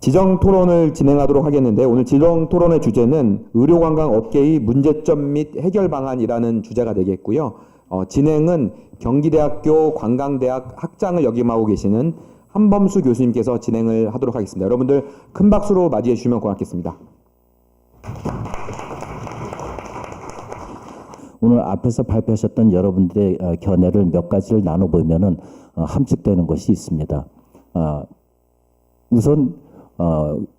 지정 토론을 진행하도록 하겠는데 오늘 지정 토론의 주제는 의료관광 업계의 문제점 및 해결 방안이라는 주제가 되겠고요. 진행은 경기대학교 관광대학 학장을 역임하고 계시는 한범수 교수님께서 진행을 하도록 하겠습니다. 여러분들 큰 박수로 맞이해 주시면 고맙겠습니다. 오늘 앞에서 발표하셨던 여러분들의 견해를 몇 가지를 나눠보면은 함축되는 것이 있습니다. 우선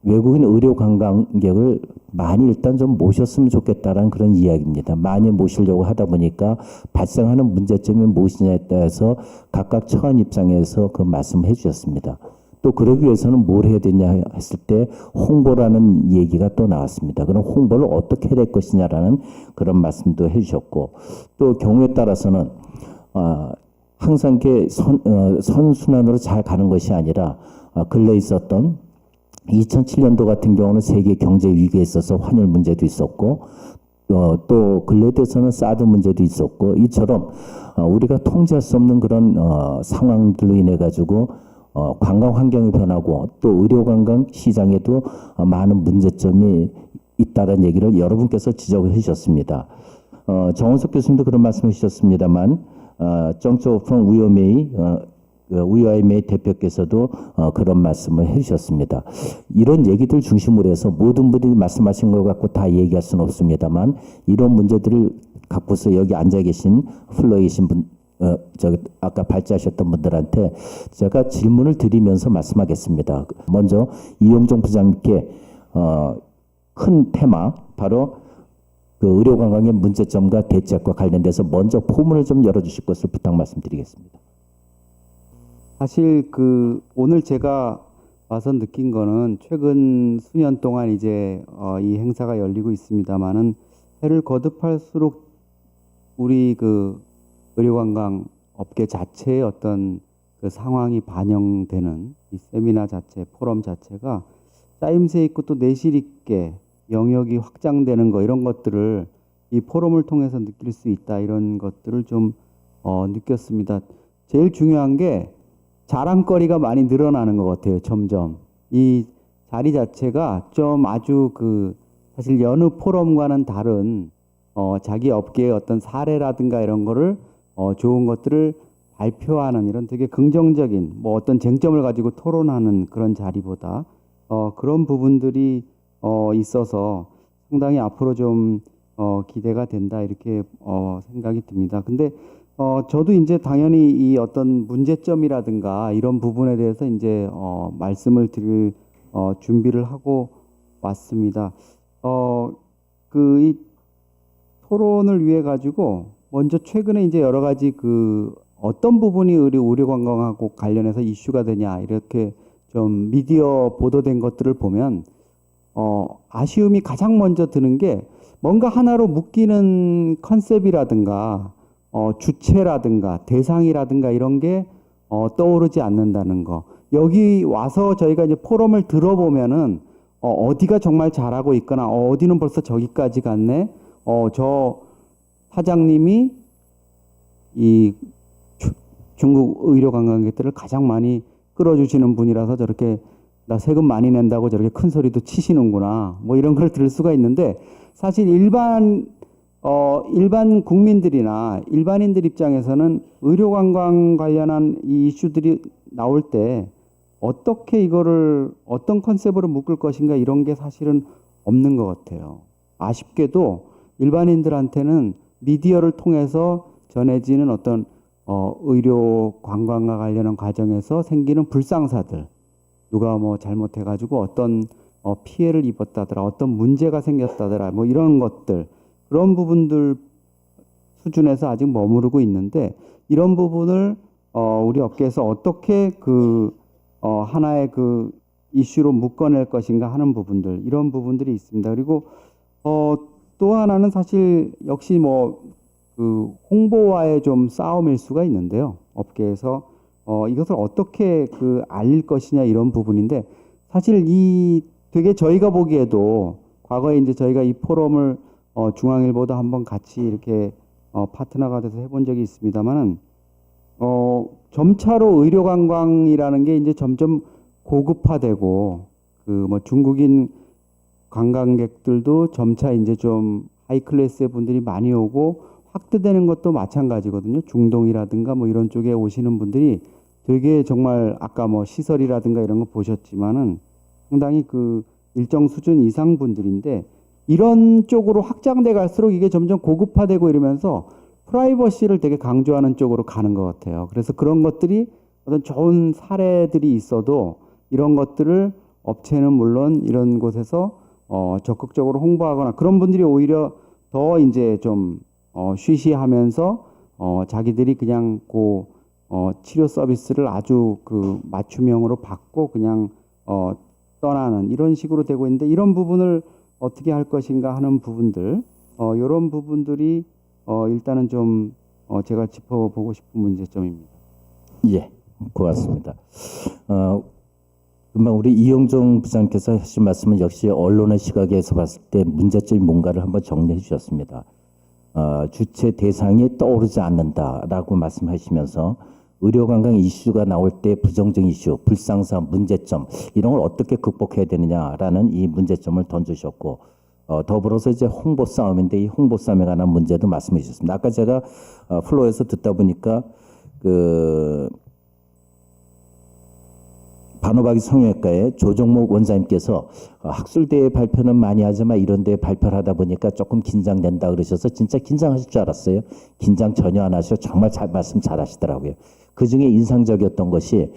외국인 의료 관광객을 많이 일단 좀 모셨으면 좋겠다라는 그런 이야기입니다. 많이 모시려고 하다 보니까 발생하는 문제점이 무엇이냐에 따라서 각각 처한 입장에서 그 말씀을 해주셨습니다. 또 그러기 위해서는 뭘 해야 되냐 했을 때 홍보라는 얘기가 또 나왔습니다. 그럼 홍보를 어떻게 해야 될 것이냐라는 그런 말씀도 해주셨고, 또 경우에 따라서는 항상 이렇게 선순환으로 잘 가는 것이 아니라 근래에 있었던 2007년도 같은 경우는 세계 경제 위기에 있어서 환율 문제도 있었고, 또 근래에 대해서는 사드 문제도 있었고, 이처럼 우리가 통제할 수 없는 그런 상황들로 인해 가지고 관광 환경이 변하고 또 의료관광 시장에도 많은 문제점이 있다는 얘기를 여러분께서 지적을 해주셨습니다. 정원석 교수님도 그런 말씀을 해주셨습니다만, 정초펑 위와이메이 대표께서도 그런 말씀을 해주셨습니다. 이런 얘기들 중심으로 해서 모든 분들이 말씀하신 것 갖고 다 얘기할 수는 없습니다만, 이런 문제들을 갖고서 여기 앉아 계신 플로에 계신 분, 아까 발제하셨던 분들한테 제가 질문을 드리면서 말씀하겠습니다. 먼저 이용종 부장님께 큰 테마, 바로 그 의료관광의 문제점과 대책과 관련돼서 먼저 포문을 좀 열어주실 것을 부탁 말씀드리겠습니다. 사실 오늘 제가 와서 느낀 거는 최근 수년 동안 이제 이 행사가 열리고 있습니다만은 해를 거듭할수록 우리 의료관광 업계 자체의 어떤 그 상황이 반영되는 이 세미나 자체, 포럼 자체가 짜임새 있고 또 내실 있게 영역이 확장되는 거, 이런 것들을 이 포럼을 통해서 느낄 수 있다, 이런 것들을 좀 느꼈습니다. 제일 중요한 게 자랑거리가 많이 늘어나는 것 같아요. 점점 이 자리 자체가 좀 아주 사실 여느 포럼과는 다른 자기 업계의 어떤 사례라든가 이런 거를 좋은 것들을 발표하는, 이런 되게 긍정적인 어떤 쟁점을 가지고 토론하는 그런 자리보다 그런 부분들이 있어서 상당히 앞으로 좀 기대가 된다, 이렇게 생각이 듭니다. 근데 저도 이제 당연히 이 어떤 문제점이라든가 이런 부분에 대해서 이제 말씀을 드릴 준비를 하고 왔습니다. 이 토론을 위해 가지고 먼저 최근에 이제 여러 가지 어떤 부분이 의료관광하고 관련해서 이슈가 되냐, 이렇게 좀 미디어 보도된 것들을 보면 아쉬움이 가장 먼저 드는 게 뭔가 하나로 묶이는 컨셉이라든가 주체라든가 대상이라든가 이런 게 떠오르지 않는다는 거. 여기 와서 저희가 이제 포럼을 들어보면은 어디가 정말 잘하고 있거나 어디는 벌써 저기까지 갔네. 저 사장님이 이 중국 의료관광객들을 가장 많이 끌어주시는 분이라서 저렇게 나 세금 많이 낸다고 저렇게 큰 소리도 치시는구나, 이런 걸 들을 수가 있는데, 사실 일반 국민들이나 일반인들 입장에서는 의료관광 관련한 이 이슈들이 나올 때 어떻게 이거를 어떤 컨셉으로 묶을 것인가, 이런 게 사실은 없는 것 같아요. 아쉽게도 일반인들한테는 미디어를 통해서 전해지는 어떤 의료관광과 관련한 과정에서 생기는 불상사들, 누가 잘못해가지고 어떤 피해를 입었다더라, 어떤 문제가 생겼다더라, 이런 것들, 그런 부분들 수준에서 아직 머무르고 있는데, 이런 부분을 우리 업계에서 어떻게 하나의 이슈로 묶어낼 것인가 하는 부분들, 이런 부분들이 있습니다. 그리고 또 하나는 사실 역시 홍보와의 좀 싸움일 수가 있는데요. 업계에서 이것을 어떻게 알릴 것이냐, 이런 부분인데, 사실 되게 저희가 보기에도 과거에 이제 저희가 이 포럼을 중앙일보도 한번 같이 이렇게 파트너가 돼서 해본 적이 있습니다만은 점차로 의료관광이라는 게 이제 점점 고급화되고 그 뭐 중국인 관광객들도 점차 이제 좀 하이 클래스의 분들이 많이 오고 확대되는 것도 마찬가지거든요. 중동이라든가 뭐 이런 쪽에 오시는 분들이 되게 정말 아까 뭐 시설이라든가 이런 거 보셨지만은 상당히 그 일정 수준 이상 분들인데 이런 쪽으로 확장돼 갈수록 이게 점점 고급화되고 이러면서 프라이버시를 되게 강조하는 쪽으로 가는 것 같아요. 그래서 그런 것들이 어떤 좋은 사례들이 있어도 이런 것들을 업체는 물론 이런 곳에서 적극적으로 홍보하거나 그런 분들이 오히려 더 이제 좀 쉬쉬하면서 자기들이 그냥 치료 서비스를 아주 그 맞춤형으로 받고 그냥 떠나는 이런 식으로 되고 있는데 이런 부분을 어떻게 할 것인가 하는 부분들 이런 부분들이 일단은 좀 제가 짚어보고 싶은 문제점입니다. 예, 고맙습니다. 금방 우리 이영종 부장께서 하신 말씀은 역시 언론의 시각에서 봤을 때 문제점이 뭔가를 한번 정리해 주셨습니다. 주체 대상이 떠오르지 않는다라고 말씀하시면서 의료관광 이슈가 나올 때 부정적 이슈, 불상사, 문제점 이런 걸 어떻게 극복해야 되느냐라는 이 문제점을 던지셨고 더불어서 이제 홍보 싸움인데 이 홍보 싸움에 관한 문제도 말씀해 주셨습니다. 아까 제가 플로어에서 듣다 보니까 그 반호박이 성형외과의 조정목 원장님께서 학술대회 발표는 많이 하지만 이런 데 발표를 하다 보니까 조금 긴장된다 그러셔서 진짜 긴장하실 줄 알았어요. 긴장 전혀 안 하시고 정말 말씀 잘 하시더라고요. 그중에 인상적이었던 것이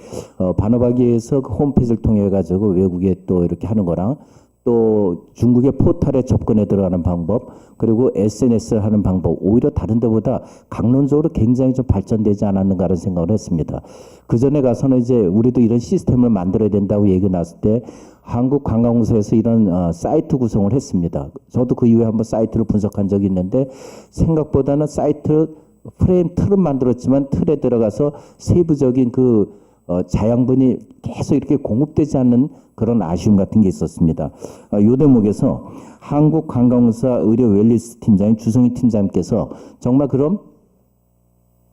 반호박이에서 그 홈페이지를 통해 가지고 외국에 또 이렇게 하는 거랑 또 중국의 포털에 접근해 들어가는 방법 그리고 SNS를 하는 방법 오히려 다른 데보다 강론적으로 굉장히 좀 발전되지 않았는가라는 생각을 했습니다. 그 전에 가서는 이제 우리도 이런 시스템을 만들어야 된다고 얘기 나왔을 때 한국관광공사에서 이런 사이트 구성을 했습니다. 저도 그 이후에 한번 사이트를 분석한 적이 있는데 생각보다는 사이트 프레임 틀은 만들었지만 틀에 들어가서 세부적인 그 자양분이 계속 이렇게 공급되지 않는 그런 아쉬움 같은 게 있었습니다. 이 대목에서 한국관광공사 의료 웰리스 팀장인 주성희 팀장님께서 정말 그럼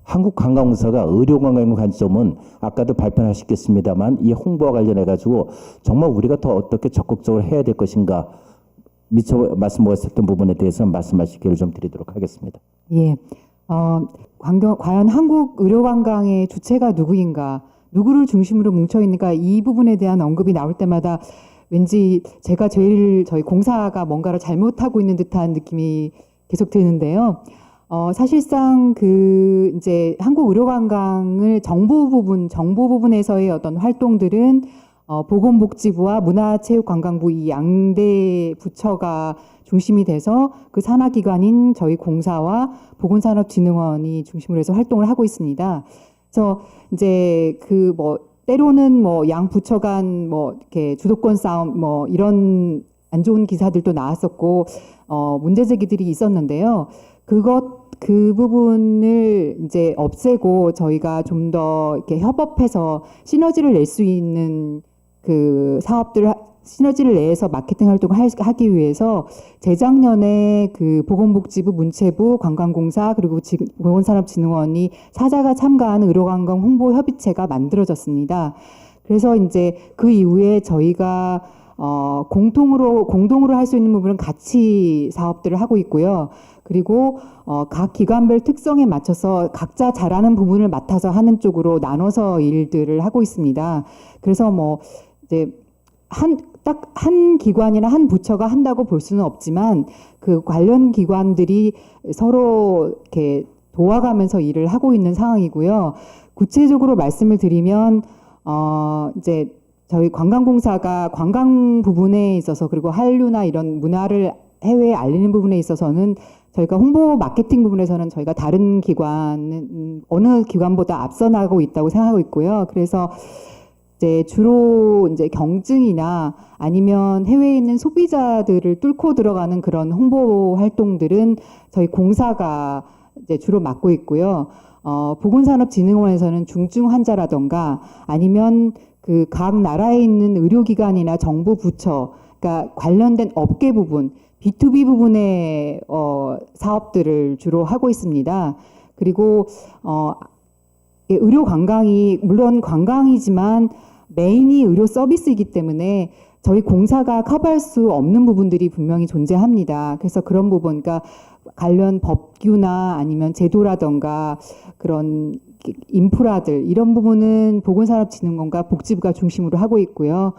한국관광공사가 의료관광의 관점은 아까도 발표하셨겠습니다만 이 홍보와 관련해 가지고 정말 우리가 더 어떻게 적극적으로 해야 될 것인가 미처 말씀 못했던 부분에 대해서 말씀하실 기회를 좀 드리도록 하겠습니다. 예, 과연 한국 의료관광의 주체가 누구인가, 누구를 중심으로 뭉쳐있는가 이 부분에 대한 언급이 나올 때마다 왠지 제가 제일 저희 공사가 뭔가를 잘못하고 있는 듯한 느낌이 계속 드는데요. 사실상 이제 한국 의료관광을 정부 부분에서의 어떤 활동들은 보건복지부와 문화체육관광부 이 양대 부처가 중심이 돼서 그 산하기관인 저희 공사와 보건산업진흥원이 중심으로 해서 활동을 하고 있습니다. 그래서 이제 때로는 양 부처 간 이렇게 주도권 싸움 이런 안 좋은 기사들도 나왔었고 문제 제기들이 있었는데요. 그 부분을 이제 없애고 저희가 좀 더 이렇게 협업해서 시너지를 낼 수 있는 그 사업들을 시너지를 내서 마케팅 활동을 하기 위해서 재작년에 그 보건복지부, 문체부, 관광공사 그리고 보건산업진흥원이 사자가 참가하는 의료관광 홍보협의체가 만들어졌습니다. 그래서 이제 그 이후에 저희가 공동으로 할 수 있는 부분은 같이 사업들을 하고 있고요. 그리고 각 기관별 특성에 맞춰서 각자 잘하는 부분을 맡아서 하는 쪽으로 나눠서 일들을 하고 있습니다. 그래서 이제 딱 한 기관이나 한 부처가 한다고 볼 수는 없지만 그 관련 기관들이 서로 이렇게 도와가면서 일을 하고 있는 상황이고요. 구체적으로 말씀을 드리면 이제 저희 관광공사가 관광 부분에 있어서 그리고 한류나 이런 문화를 해외에 알리는 부분에 있어서는 저희가 홍보 마케팅 부분에서는 저희가 다른 기관은 어느 기관보다 앞서 나가고 있다고 생각하고 있고요. 그래서 이제 주로 이제 경증이나 아니면 해외에 있는 소비자들을 뚫고 들어가는 그런 홍보 활동들은 저희 공사가 이제 주로 맡고 있고요. 보건산업진흥원에서는 중증 환자라던가 아니면 그 각 나라에 있는 의료기관이나 정부 부처, 그러니까 관련된 업계 부분, B2B 부분의 사업들을 주로 하고 있습니다. 그리고 의료 관광이 물론 관광이지만 메인이 의료 서비스이기 때문에 저희 공사가 커버할 수 없는 부분들이 분명히 존재합니다. 그래서 그런 부분, 그러니까 관련 법규나 아니면 제도라던가 그런 인프라들 이런 부분은 보건산업진흥원과 복지부가 중심으로 하고 있고요.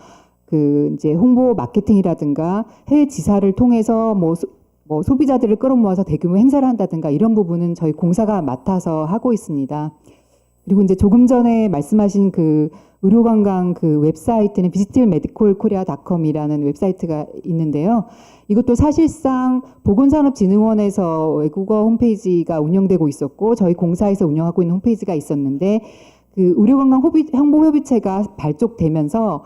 그 이제 홍보 마케팅이라든가 해외 지사를 통해서 뭐 소비자들을 끌어모아서 대규모 행사를 한다든가 이런 부분은 저희 공사가 맡아서 하고 있습니다. 그리고 이제 조금 전에 말씀하신 그 의료관광 그 웹사이트는 visitilmedicalkorea.com이라는 웹사이트가 있는데요. 이것도 사실상 보건산업진흥원에서 외국어 홈페이지가 운영되고 있었고 저희 공사에서 운영하고 있는 홈페이지가 있었는데 그 의료관광 홍보협의체가 발족되면서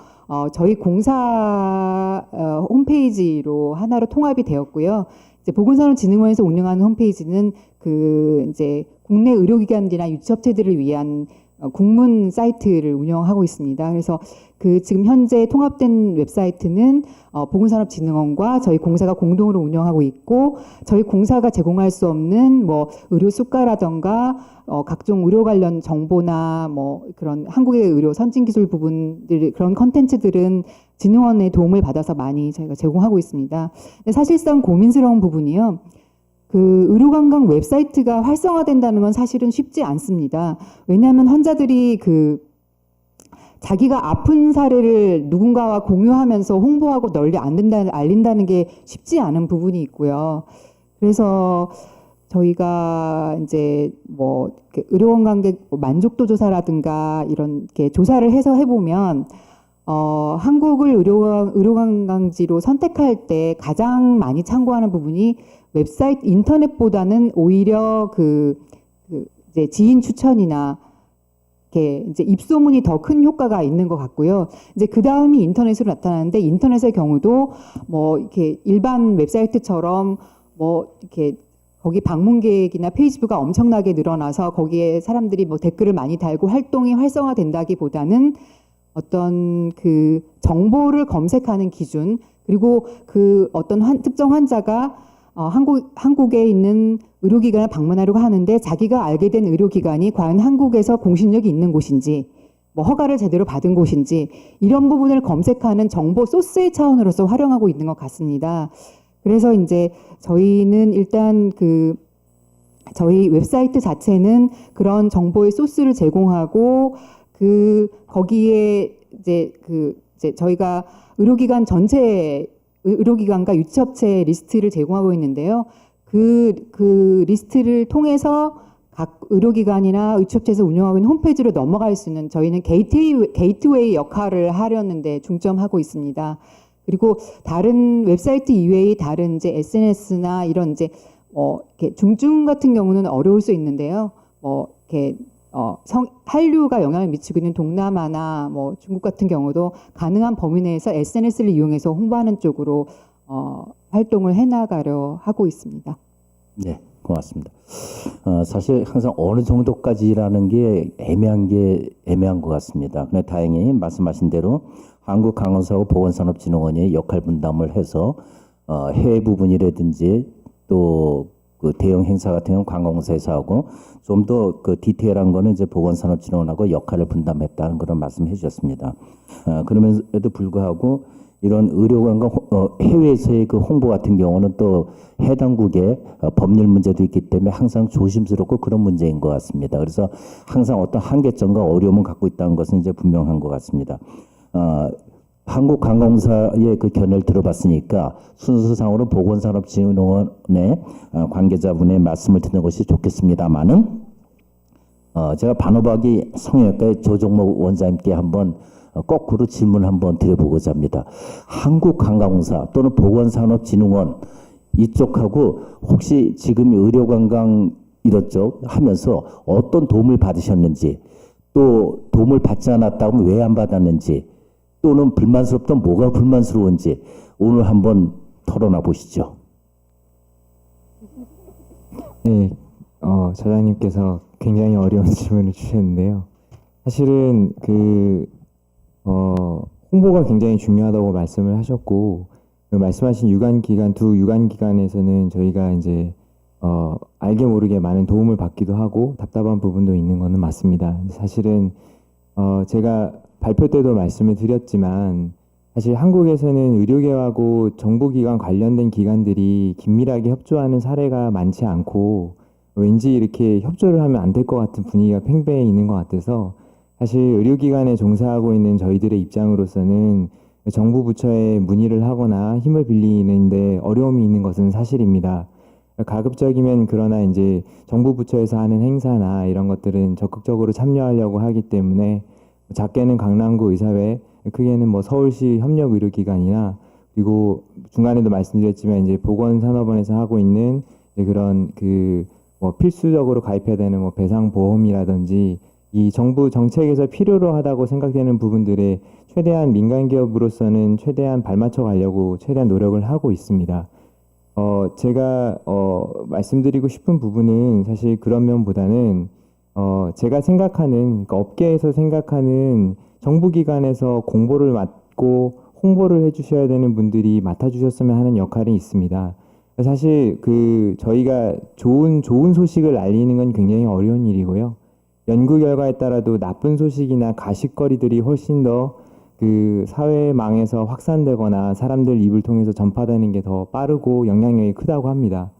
저희 공사 홈페이지로 하나로 통합이 되었고요. 이제 보건산업진흥원에서 운영하는 홈페이지는 그 이제 국내 의료기관이나 유치업체들을 위한 국문 사이트를 운영하고 있습니다. 그래서 그 지금 현재 통합된 웹사이트는 보건산업진흥원과 저희 공사가 공동으로 운영하고 있고 저희 공사가 제공할 수 없는 뭐 의료 수가라던가 각종 의료 관련 정보나 뭐 그런 한국의 의료 선진 기술 부분들 그런 컨텐츠들은 진흥원의 도움을 받아서 많이 저희가 제공하고 있습니다. 근데 사실상 고민스러운 부분이요. 그 의료관광 웹사이트가 활성화된다는 건 사실은 쉽지 않습니다. 왜냐하면 환자들이 그 자기가 아픈 사례를 누군가와 공유하면서 홍보하고 널리 알린다는 게 쉽지 않은 부분이 있고요. 그래서 저희가 이제 뭐 의료관광객 만족도 조사라든가 이런 게 조사를 해서 해보면 한국을 의료관광지로 선택할 때 가장 많이 참고하는 부분이 웹사이트 인터넷보다는 오히려 이제 지인 추천이나 이렇게 이제 입소문이 더 큰 효과가 있는 것 같고요. 이제 그 다음이 인터넷으로 나타나는데 인터넷의 경우도 뭐 이렇게 일반 웹사이트처럼 뭐 이렇게 거기 방문객이나 페이지뷰가 엄청나게 늘어나서 거기에 사람들이 뭐 댓글을 많이 달고 활동이 활성화된다기보다는 어떤 그 정보를 검색하는 기준 그리고 그 어떤 특정 환자가 한국에 있는 의료기관을 방문하려고 하는데 자기가 알게 된 의료기관이 과연 한국에서 공신력이 있는 곳인지 뭐 허가를 제대로 받은 곳인지 이런 부분을 검색하는 정보 소스의 차원으로서 활용하고 있는 것 같습니다. 그래서 이제 저희는 일단 저희 웹사이트 자체는 그런 정보의 소스를 제공하고 거기에 이제 저희가 의료기관 전체 의료기관과 유치업체 리스트를 제공하고 있는데요. 그 리스트를 통해서 각 의료기관이나 유치업체에서 운영하고 있는 홈페이지로 넘어갈 수 있는 저희는 게이트웨이 역할을 하려는데 중점하고 있습니다. 그리고 다른 웹사이트 이외의 다른 이제 SNS나 이런 이제 이렇게 중증 같은 경우는 어려울 수 있는데요. 이렇게 한류가 영향을 미치고 있는 동남아나 뭐 중국 같은 경우도 가능한 범위 내에서 SNS를 이용해서 홍보하는 쪽으로 활동을 해나가려 하고 있습니다. 네, 고맙습니다. 사실 항상 어느 정도까지라는 게 애매한 것 같습니다. 근데 다행히 말씀하신 대로 한국관광사하고 보건산업진흥원이 역할 분담을 해서 해외 부분이라든지 또 그 대형 행사 같은 경우는 관광공사에서 하고 좀 더 그 디테일한 거는 이제 보건산업진흥원하고 역할을 분담했다는 그런 말씀해 주셨습니다. 그러면서도 불구하고 이런 의료관광 해외에서의 그 홍보 같은 경우는 또 해당국의 법률 문제도 있기 때문에 항상 조심스럽고 그런 문제인 것 같습니다. 그래서 항상 어떤 한계점과 어려움을 갖고 있다는 것은 이제 분명한 것 같습니다. 한국관광공사의 그 견해를 들어봤으니까 순서상으로 보건산업진흥원의 관계자분의 말씀을 듣는 것이 좋겠습니다만은 제가 반호박이 성형외과의 조정목 원장님께 한번 거꾸로 질문 한번 드려보고자 합니다. 한국관광공사 또는 보건산업진흥원 이쪽하고 혹시 지금 의료관광 이런 쪽 하면서 어떤 도움을 받으셨는지 또 도움을 받지 않았다면 왜 안 받았는지 또는 불만스럽던 뭐가 불만스러운지 오늘 한번 털어놔 보시죠. 네, 차장님께서 굉장히 어려운 질문을 주셨는데요. 사실은 홍보가 굉장히 중요하다고 말씀을 하셨고, 말씀하신 두 유관기관에서는 저희가 이제, 알게 모르게 많은 도움을 받기도 하고 답답한 부분도 있는 거는 맞습니다. 사실은, 제가 발표 때도 말씀을 드렸지만, 사실 한국에서는 의료계하고 정보기관 관련된 기관들이 긴밀하게 협조하는 사례가 많지 않고 왠지 이렇게 협조를 하면 안 될 것 같은 분위기가 팽배해 있는 것 같아서 사실 의료기관에 종사하고 있는 저희들의 입장으로서는 정부 부처에 문의를 하거나 힘을 빌리는데 어려움이 있는 것은 사실입니다. 가급적이면 그러나 이제 정부 부처에서 하는 행사나 이런 것들은 적극적으로 참여하려고 하기 때문에 작게는 강남구 의사회, 크게는 뭐 서울시 협력의료기관이나 그리고 중간에도 말씀드렸지만 이제 보건산업원에서 하고 있는 이제 그런 그 뭐 필수적으로 가입해야 되는 뭐 배상보험이라든지 이 정부 정책에서 필요로 하다고 생각되는 부분들에 최대한 민간 기업으로서는 최대한 발맞춰 가려고 최대한 노력을 하고 있습니다. 제가 말씀드리고 싶은 부분은 사실 그런 면보다는 제가 생각하는 그러니까 업계에서 생각하는 정부기관에서 공보를 맡고 홍보를 해주셔야 되는 분들이 맡아주셨으면 하는 역할이 있습니다. 사실 그 저희가 좋은 소식을 알리는 건 굉장히 어려운 일이고요. 연구 결과에 따라도 나쁜 소식이나 가십거리들이 훨씬 더 그 사회망에서 확산되거나 사람들 입을 통해서 전파되는 게 더 빠르고 영향력이 크다고 합니다.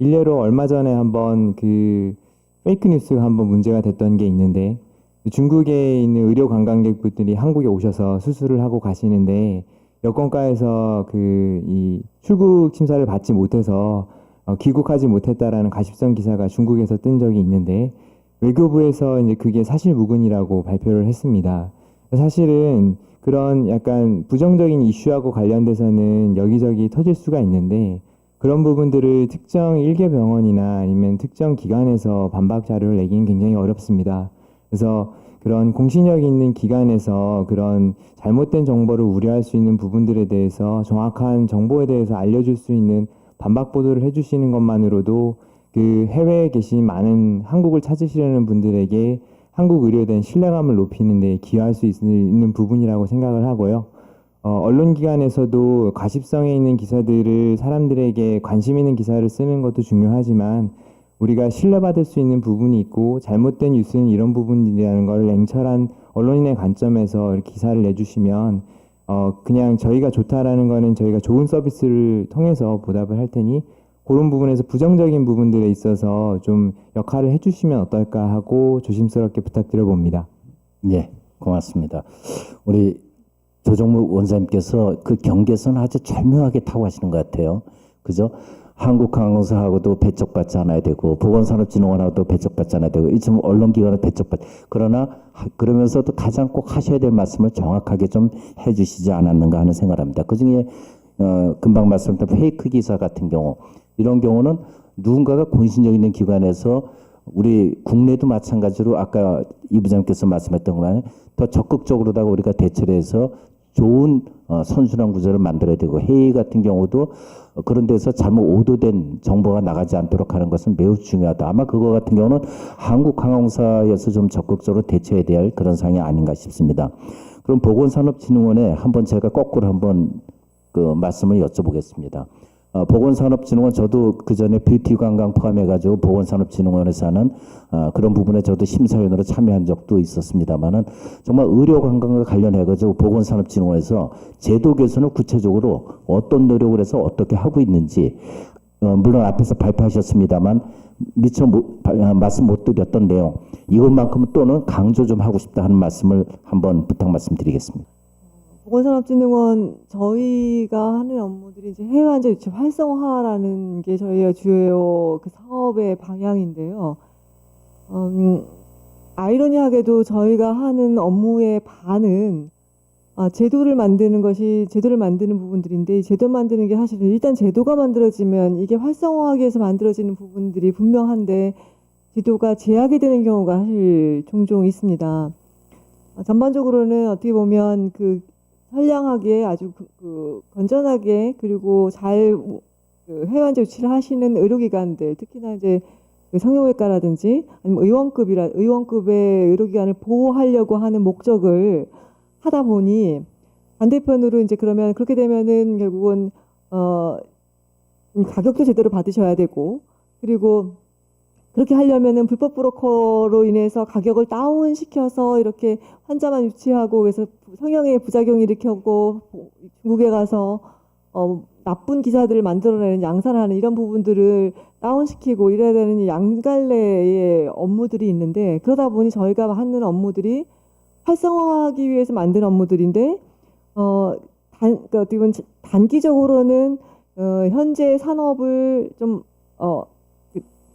일례로 얼마 전에 한번 그 페이크 뉴스가 한번 문제가 됐던 게 있는데 중국에 있는 의료 관광객분들이 한국에 오셔서 수술을 하고 가시는데 여권가에서 그 이 출국 심사를 받지 못해서 귀국하지 못했다라는 가십성 기사가 중국에서 뜬 적이 있는데 외교부에서 이제 그게 사실무근이라고 발표를 했습니다. 사실은 그런 약간 부정적인 이슈하고 관련돼서는 여기저기 터질 수가 있는데 그런 부분들을 특정 일개 병원이나 아니면 특정 기관에서 반박 자료를 내기는 굉장히 어렵습니다. 그래서 그런 공신력 있는 기관에서 그런 잘못된 정보를 우려할 수 있는 부분들에 대해서 정확한 정보에 대해서 알려줄 수 있는 반박 보도를 해주시는 것만으로도 그 해외에 계신 많은 한국을 찾으시려는 분들에게 한국 의료에 대한 신뢰감을 높이는 데 기여할 수 있는 부분이라고 생각을 하고요. 언론기관에서도 가십성에 있는 기사들을 사람들에게 관심 있는 기사를 쓰는 것도 중요하지만 우리가 신뢰받을 수 있는 부분이 있고 잘못된 뉴스는 이런 부분이라는 걸 냉철한 언론인의 관점에서 이렇게 기사를 내주시면 그냥 저희가 좋다라는 거는 저희가 좋은 서비스를 통해서 보답을 할 테니 그런 부분에서 부정적인 부분들에 있어서 좀 역할을 해주시면 어떨까 하고 조심스럽게 부탁드려 봅니다. 예, 고맙습니다. 우리 조정무 원장님께서 그 경계선 아주 절묘하게 타고 하시는 것 같아요. 그죠? 한국항공사하고도 배척받지 않아야 되고 보건산업진흥원하고도 배척받지 않아야 되고 이쯤 언론기관은 그러나 그러면서도 가장 꼭 하셔야 될 말씀을 정확하게 좀 해주시지 않았는가 하는 생각을 합니다. 그중에 금방 말씀드린 페이크 기사 같은 경우 이런 경우는 누군가가 공신력 있는 기관에서 우리 국내도 마찬가지로 아까 이 부장님께서 말씀했던 것만 더 적극적으로다가 우리가 대처를 해서 좋은 선순환 구조를 만들어야 되고 해외 같은 경우도 그런 데서 잘못 오도된 정보가 나가지 않도록 하는 것은 매우 중요하다. 아마 그거 같은 경우는 한국항공사에서 좀 적극적으로 대처해야 될 그런 상황이 아닌가 싶습니다. 그럼 보건산업진흥원에 한번 제가 거꾸로 한번 그 말씀을 여쭤보겠습니다. 보건산업진흥원 저도 그 전에 뷰티 관광 포함해가지고 보건산업진흥원에서 하는 그런 부분에 저도 심사위원으로 참여한 적도 있었습니다만은 정말 의료 관광과 관련해가지고 보건산업진흥원에서 제도 개선을 구체적으로 어떤 노력을 해서 어떻게 하고 있는지 물론 앞에서 발표하셨습니다만 미처 말씀 못 드렸던 내용 이것만큼은 또는 강조 좀 하고 싶다 하는 말씀을 한번 부탁 말씀드리겠습니다. 보건산업진흥원 저희가 하는 업무들이 이제 해외 환자 유치 활성화라는 게 저희의 주요 그 사업의 방향인데요. 아이러니하게도 저희가 하는 업무의 반은 제도를 만드는 부분들인데 이 제도 만드는 게 사실은 일단 제도가 만들어지면 이게 활성화하기 위해서 만들어지는 부분들이 분명한데 제도가 제약이 되는 경우가 사실 종종 있습니다. 전반적으로는 어떻게 보면 그 선량하게 아주 건전하게 그리고 잘 해외 환자 유치를 하시는 의료기관들 특히나 이제 그 성형외과라든지 아니면 의원급의 의료기관을 보호하려고 하는 목적을 하다 보니 반대편으로 이제 그러면 그렇게 되면은 결국은 가격도 제대로 받으셔야 되고 그리고 그렇게 하려면은 불법 브로커로 인해서 가격을 다운시켜서 이렇게 환자만 유치하고 그래서 성형의 부작용 일으켰고 중국에 가서 나쁜 기사들을 만들어내는 양산하는 이런 부분들을 다운시키고 이래야 되는 이 양갈래의 업무들이 있는데 그러다 보니 저희가 하는 업무들이 활성화하기 위해서 만든 업무들인데 그러니까 어떻게 보면 단기적으로는 현재 산업을 좀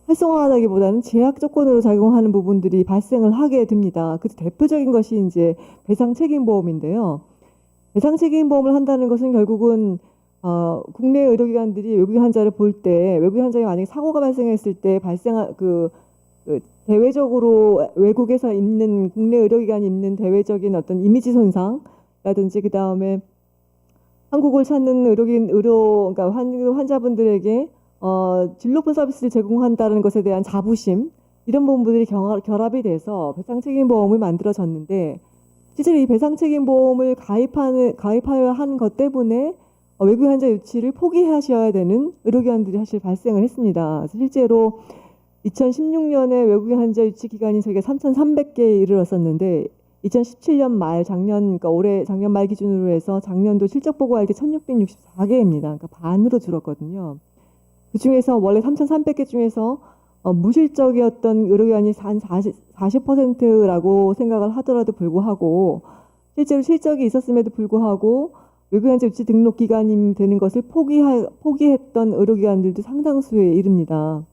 활성화하다기보다는 제약 조건으로 작용하는 부분들이 발생을 하게 됩니다. 그 대표적인 것이 이제 배상책임보험인데요. 배상책임보험을 한다는 것은 결국은 국내 의료기관들이 외국인 환자를 볼 때 외국인 환자가 만약에 사고가 발생했을 때 발생한 대외적으로 외국에서 입는 국내 의료기관이 입는 대외적인 어떤 이미지 손상라든지 그 다음에 한국을 찾는 그러니까 환자분들에게 질 높은 서비스를 제공한다는 것에 대한 자부심 이런 부분들이 결합이 돼서 배상책임보험을 만들어졌는데 실제로 이 배상책임보험을 가입하여 하는 것 때문에 외국인 환자 유치를 포기하셔야 되는 의료기관들이 사실 발생을 했습니다. 그래서 실제로 2016년에 외국인 환자 유치 기간이 저희가 3,300개에 이르렀었는데 2017년 말 그러니까 작년 말 기준으로 해서 작년도 실적 보고할 때 1,664개입니다. 그러니까 반으로 줄었거든요. 그 중에서 원래 3,300개 중에서 무실적이었던 의료기관이 한 40%라고 생각을 하더라도 불구하고 실제로 실적이 있었음에도 불구하고 외국인 환자 유치 등록 기간이 되는 것을 포기했던 의료기관들도 상당수에 이릅니다.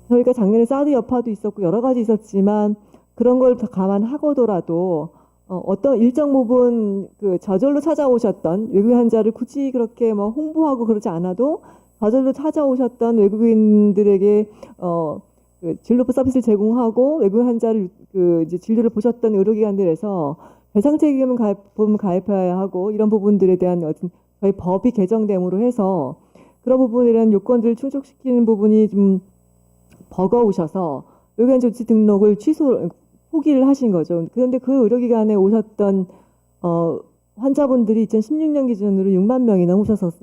저희가 작년에 사드 여파도 있었고 여러 가지 있었지만 그런 걸 감안하고더라도 어떤 일정 부분 저절로 찾아오셨던 외국인 환자를 굳이 그렇게 홍보하고 그러지 않아도 저절로 찾아오셨던 외국인들에게 질 높은 서비스를 제공하고 외국인 환자를 이제 진료를 보셨던 의료기관들에서 배상책임을 가입해야 하고 이런 부분들에 대한 어떤 저희 법이 개정됨으로 해서 그런 부분에 대한 요건들을 충족시키는 부분이 좀 버거우셔서 외국인 조치 등록을 포기를 하신 거죠. 그런데 그 의료기관에 오셨던 환자분들이 2016년 기준으로 6만 명이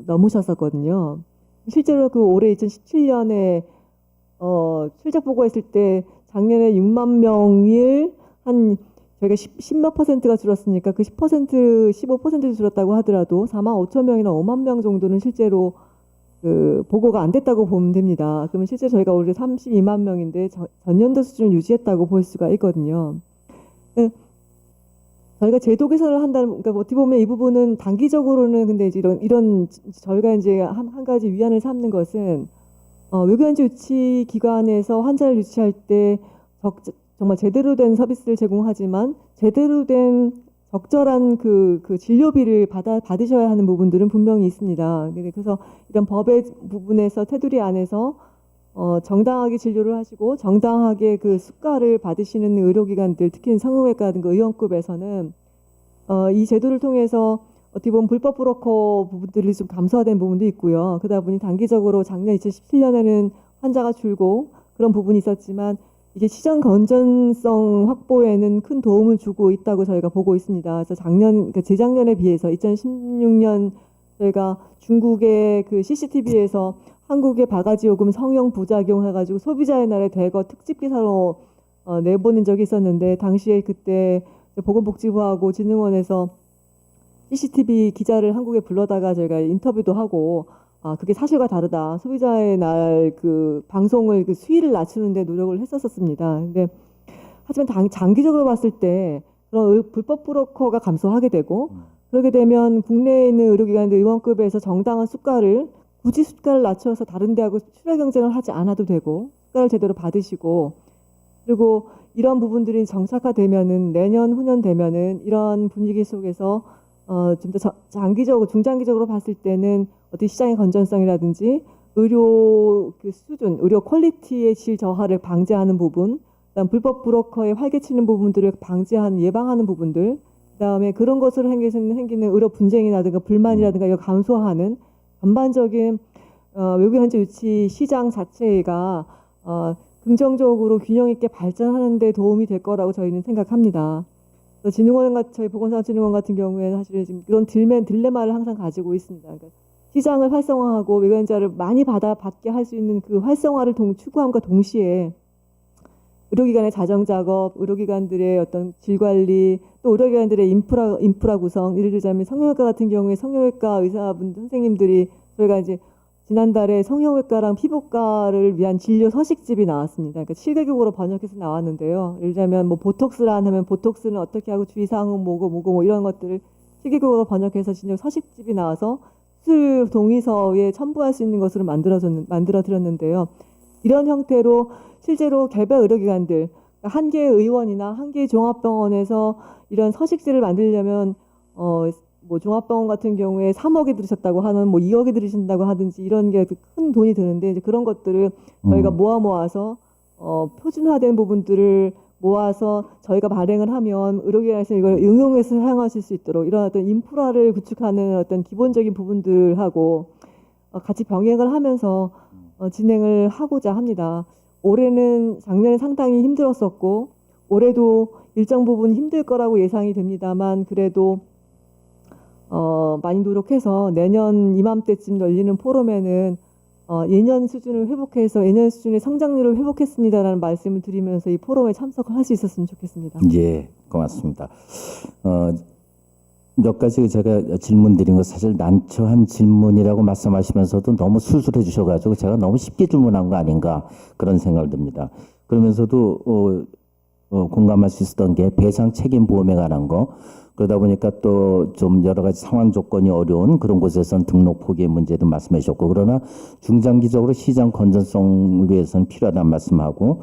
넘으셨었거든요. 실제로 그 올해 2017년에 실적 보고했을 때 작년에 6만 명을 저희가 10몇 퍼센트가 줄었으니까 그 10%, 15% 줄었다고 하더라도 4만 5천 명이나 5만 명 정도는 실제로 보고가 안 됐다고 보면 됩니다. 그러면 실제 저희가 올해 32만 명인데 전년도 수준을 유지했다고 볼 수가 있거든요. 저희가 제도 개선을 한다는, 그러니까 어떻게 보면 이 부분은 단기적으로는 근데 이제 이런 저희가 이제 한 가지 위안을 삼는 것은 외국인 환자 유치 기관에서 환자를 유치할 때 정말 제대로 된 서비스를 제공하지만 제대로 된 적절한 그 진료비를 받으셔야 하는 부분들은 분명히 있습니다. 그래서 이런 법의 부분에서 테두리 안에서 정당하게 진료를 하시고 정당하게 그 수가를 받으시는 의료기관들, 특히 성형외과든가 의원급에서는 이 제도를 통해서 어떻게 보면 불법 브로커 부분들이 좀 감소화된 부분도 있고요. 그러다 보니 단기적으로 작년 2017년에는 환자가 줄고 그런 부분이 있었지만 이게 시장 건전성 확보에는 큰 도움을 주고 있다고 저희가 보고 있습니다. 그래서 그러니까 재작년에 비해서 2016년 저희가 중국의 그 CCTV에서 한국의 바가지 요금 성형 부작용 해가지고 소비자의 날에 대거 특집 기사로 내보낸 적이 있었는데 당시에 그때 보건복지부하고 진흥원에서 CCTV 기자를 한국에 불러다가 저희가 인터뷰도 하고 그게 사실과 다르다. 소비자의 날 그 방송을 그 수위를 낮추는데 노력을 했었습니다. 근데 하지만 장기적으로 봤을 때 그런 불법 브로커가 감소하게 되고 그렇게 되면 국내에 있는 의료기관들 의원급에서 정당한 수가를 굳이 수가를 낮춰서 다른 데하고 출혈 경쟁을 하지 않아도 되고 수가를 제대로 받으시고 그리고 이런 부분들이 정착화되면은 내년 후년 되면은 이런 분위기 속에서 좀 더 장기적으로 중장기적으로 봤을 때는 어떻게 시장의 건전성이라든지 의료 그 수준, 의료 퀄리티의 질 저하를 방지하는 부분, 그다음 불법 브로커의 활개치는 부분들을 방지하는 예방하는 부분들, 그다음에 그런 것으로 생기는 의료 분쟁이라든가 불만이라든가 이거 감소하는 전반적인 외국인 환자 유치 시장 자체가 긍정적으로 균형 있게 발전하는 데 도움이 될 거라고 저희는 생각합니다. 저희 보건사진흥원 같은 경우에는 사실 지금 이런 딜레마를 항상 가지고 있습니다. 그러니까 시장을 활성화하고 외국인자를 많이 받게 할 수 있는 그 활성화를 추구함과 동시에 의료기관의 자정 작업, 의료기관들의 어떤 질 관리, 또 의료기관들의 인프라 구성, 예를 들자면 성형외과 같은 경우에 성형외과 의사분 선생님들이 저희가 이제 지난달에 성형외과랑 피부과를 위한 진료 서식집이 나왔습니다. 그러니까 7개국어로 번역해서 나왔는데요. 예를 들자면 뭐 보톡스란 하면 보톡스는 어떻게 하고 주의사항은 뭐고 뭐 이런 것들을 7개국어로 번역해서 진료 서식집이 나와서 수술 동의서에 첨부할 수 있는 것으로 만들어 드렸는데요. 이런 형태로 실제로 개별 의료기관들, 한 개의 의원이나 한 개의 종합병원에서 이런 서식지를 만들려면 뭐 종합병원 같은 경우에 3억이 들으셨다고 하는 뭐 2억이 들으신다고 하든지 이런 게 큰 돈이 드는데 이제 그런 것들을 저희가 모아서 표준화된 부분들을 모아서 저희가 발행을 하면 의료기관에서 이걸 응용해서 사용하실 수 있도록 이런 어떤 인프라를 구축하는 어떤 기본적인 부분들하고 같이 병행을 하면서 진행을 하고자 합니다. 올해는 작년에 상당히 힘들었었고 올해도 일정 부분 힘들 거라고 예상이 됩니다만 그래도 많이 노력해서 내년 이맘때쯤 열리는 포럼에는 예년 수준을 회복해서 예년 수준의 성장률을 회복했습니다라는 말씀을 드리면서 이 포럼에 참석을 할 수 있었으면 좋겠습니다. 예, 고맙습니다. 몇 가지 제가 질문 드린 거 사실 난처한 질문이라고 말씀하시면서도 너무 술술해 주셔가지고 제가 너무 쉽게 질문한 거 아닌가 그런 생각을 듭니다. 그러면서도 공감할 수 있었던 게 배상 책임 보험에 관한 거 그러다 보니까 또 좀 여러 가지 상황 조건이 어려운 그런 곳에선 등록 포기의 문제도 말씀해 주셨고 그러나 중장기적으로 시장 건전성을 위해서는 필요하다는 말씀하고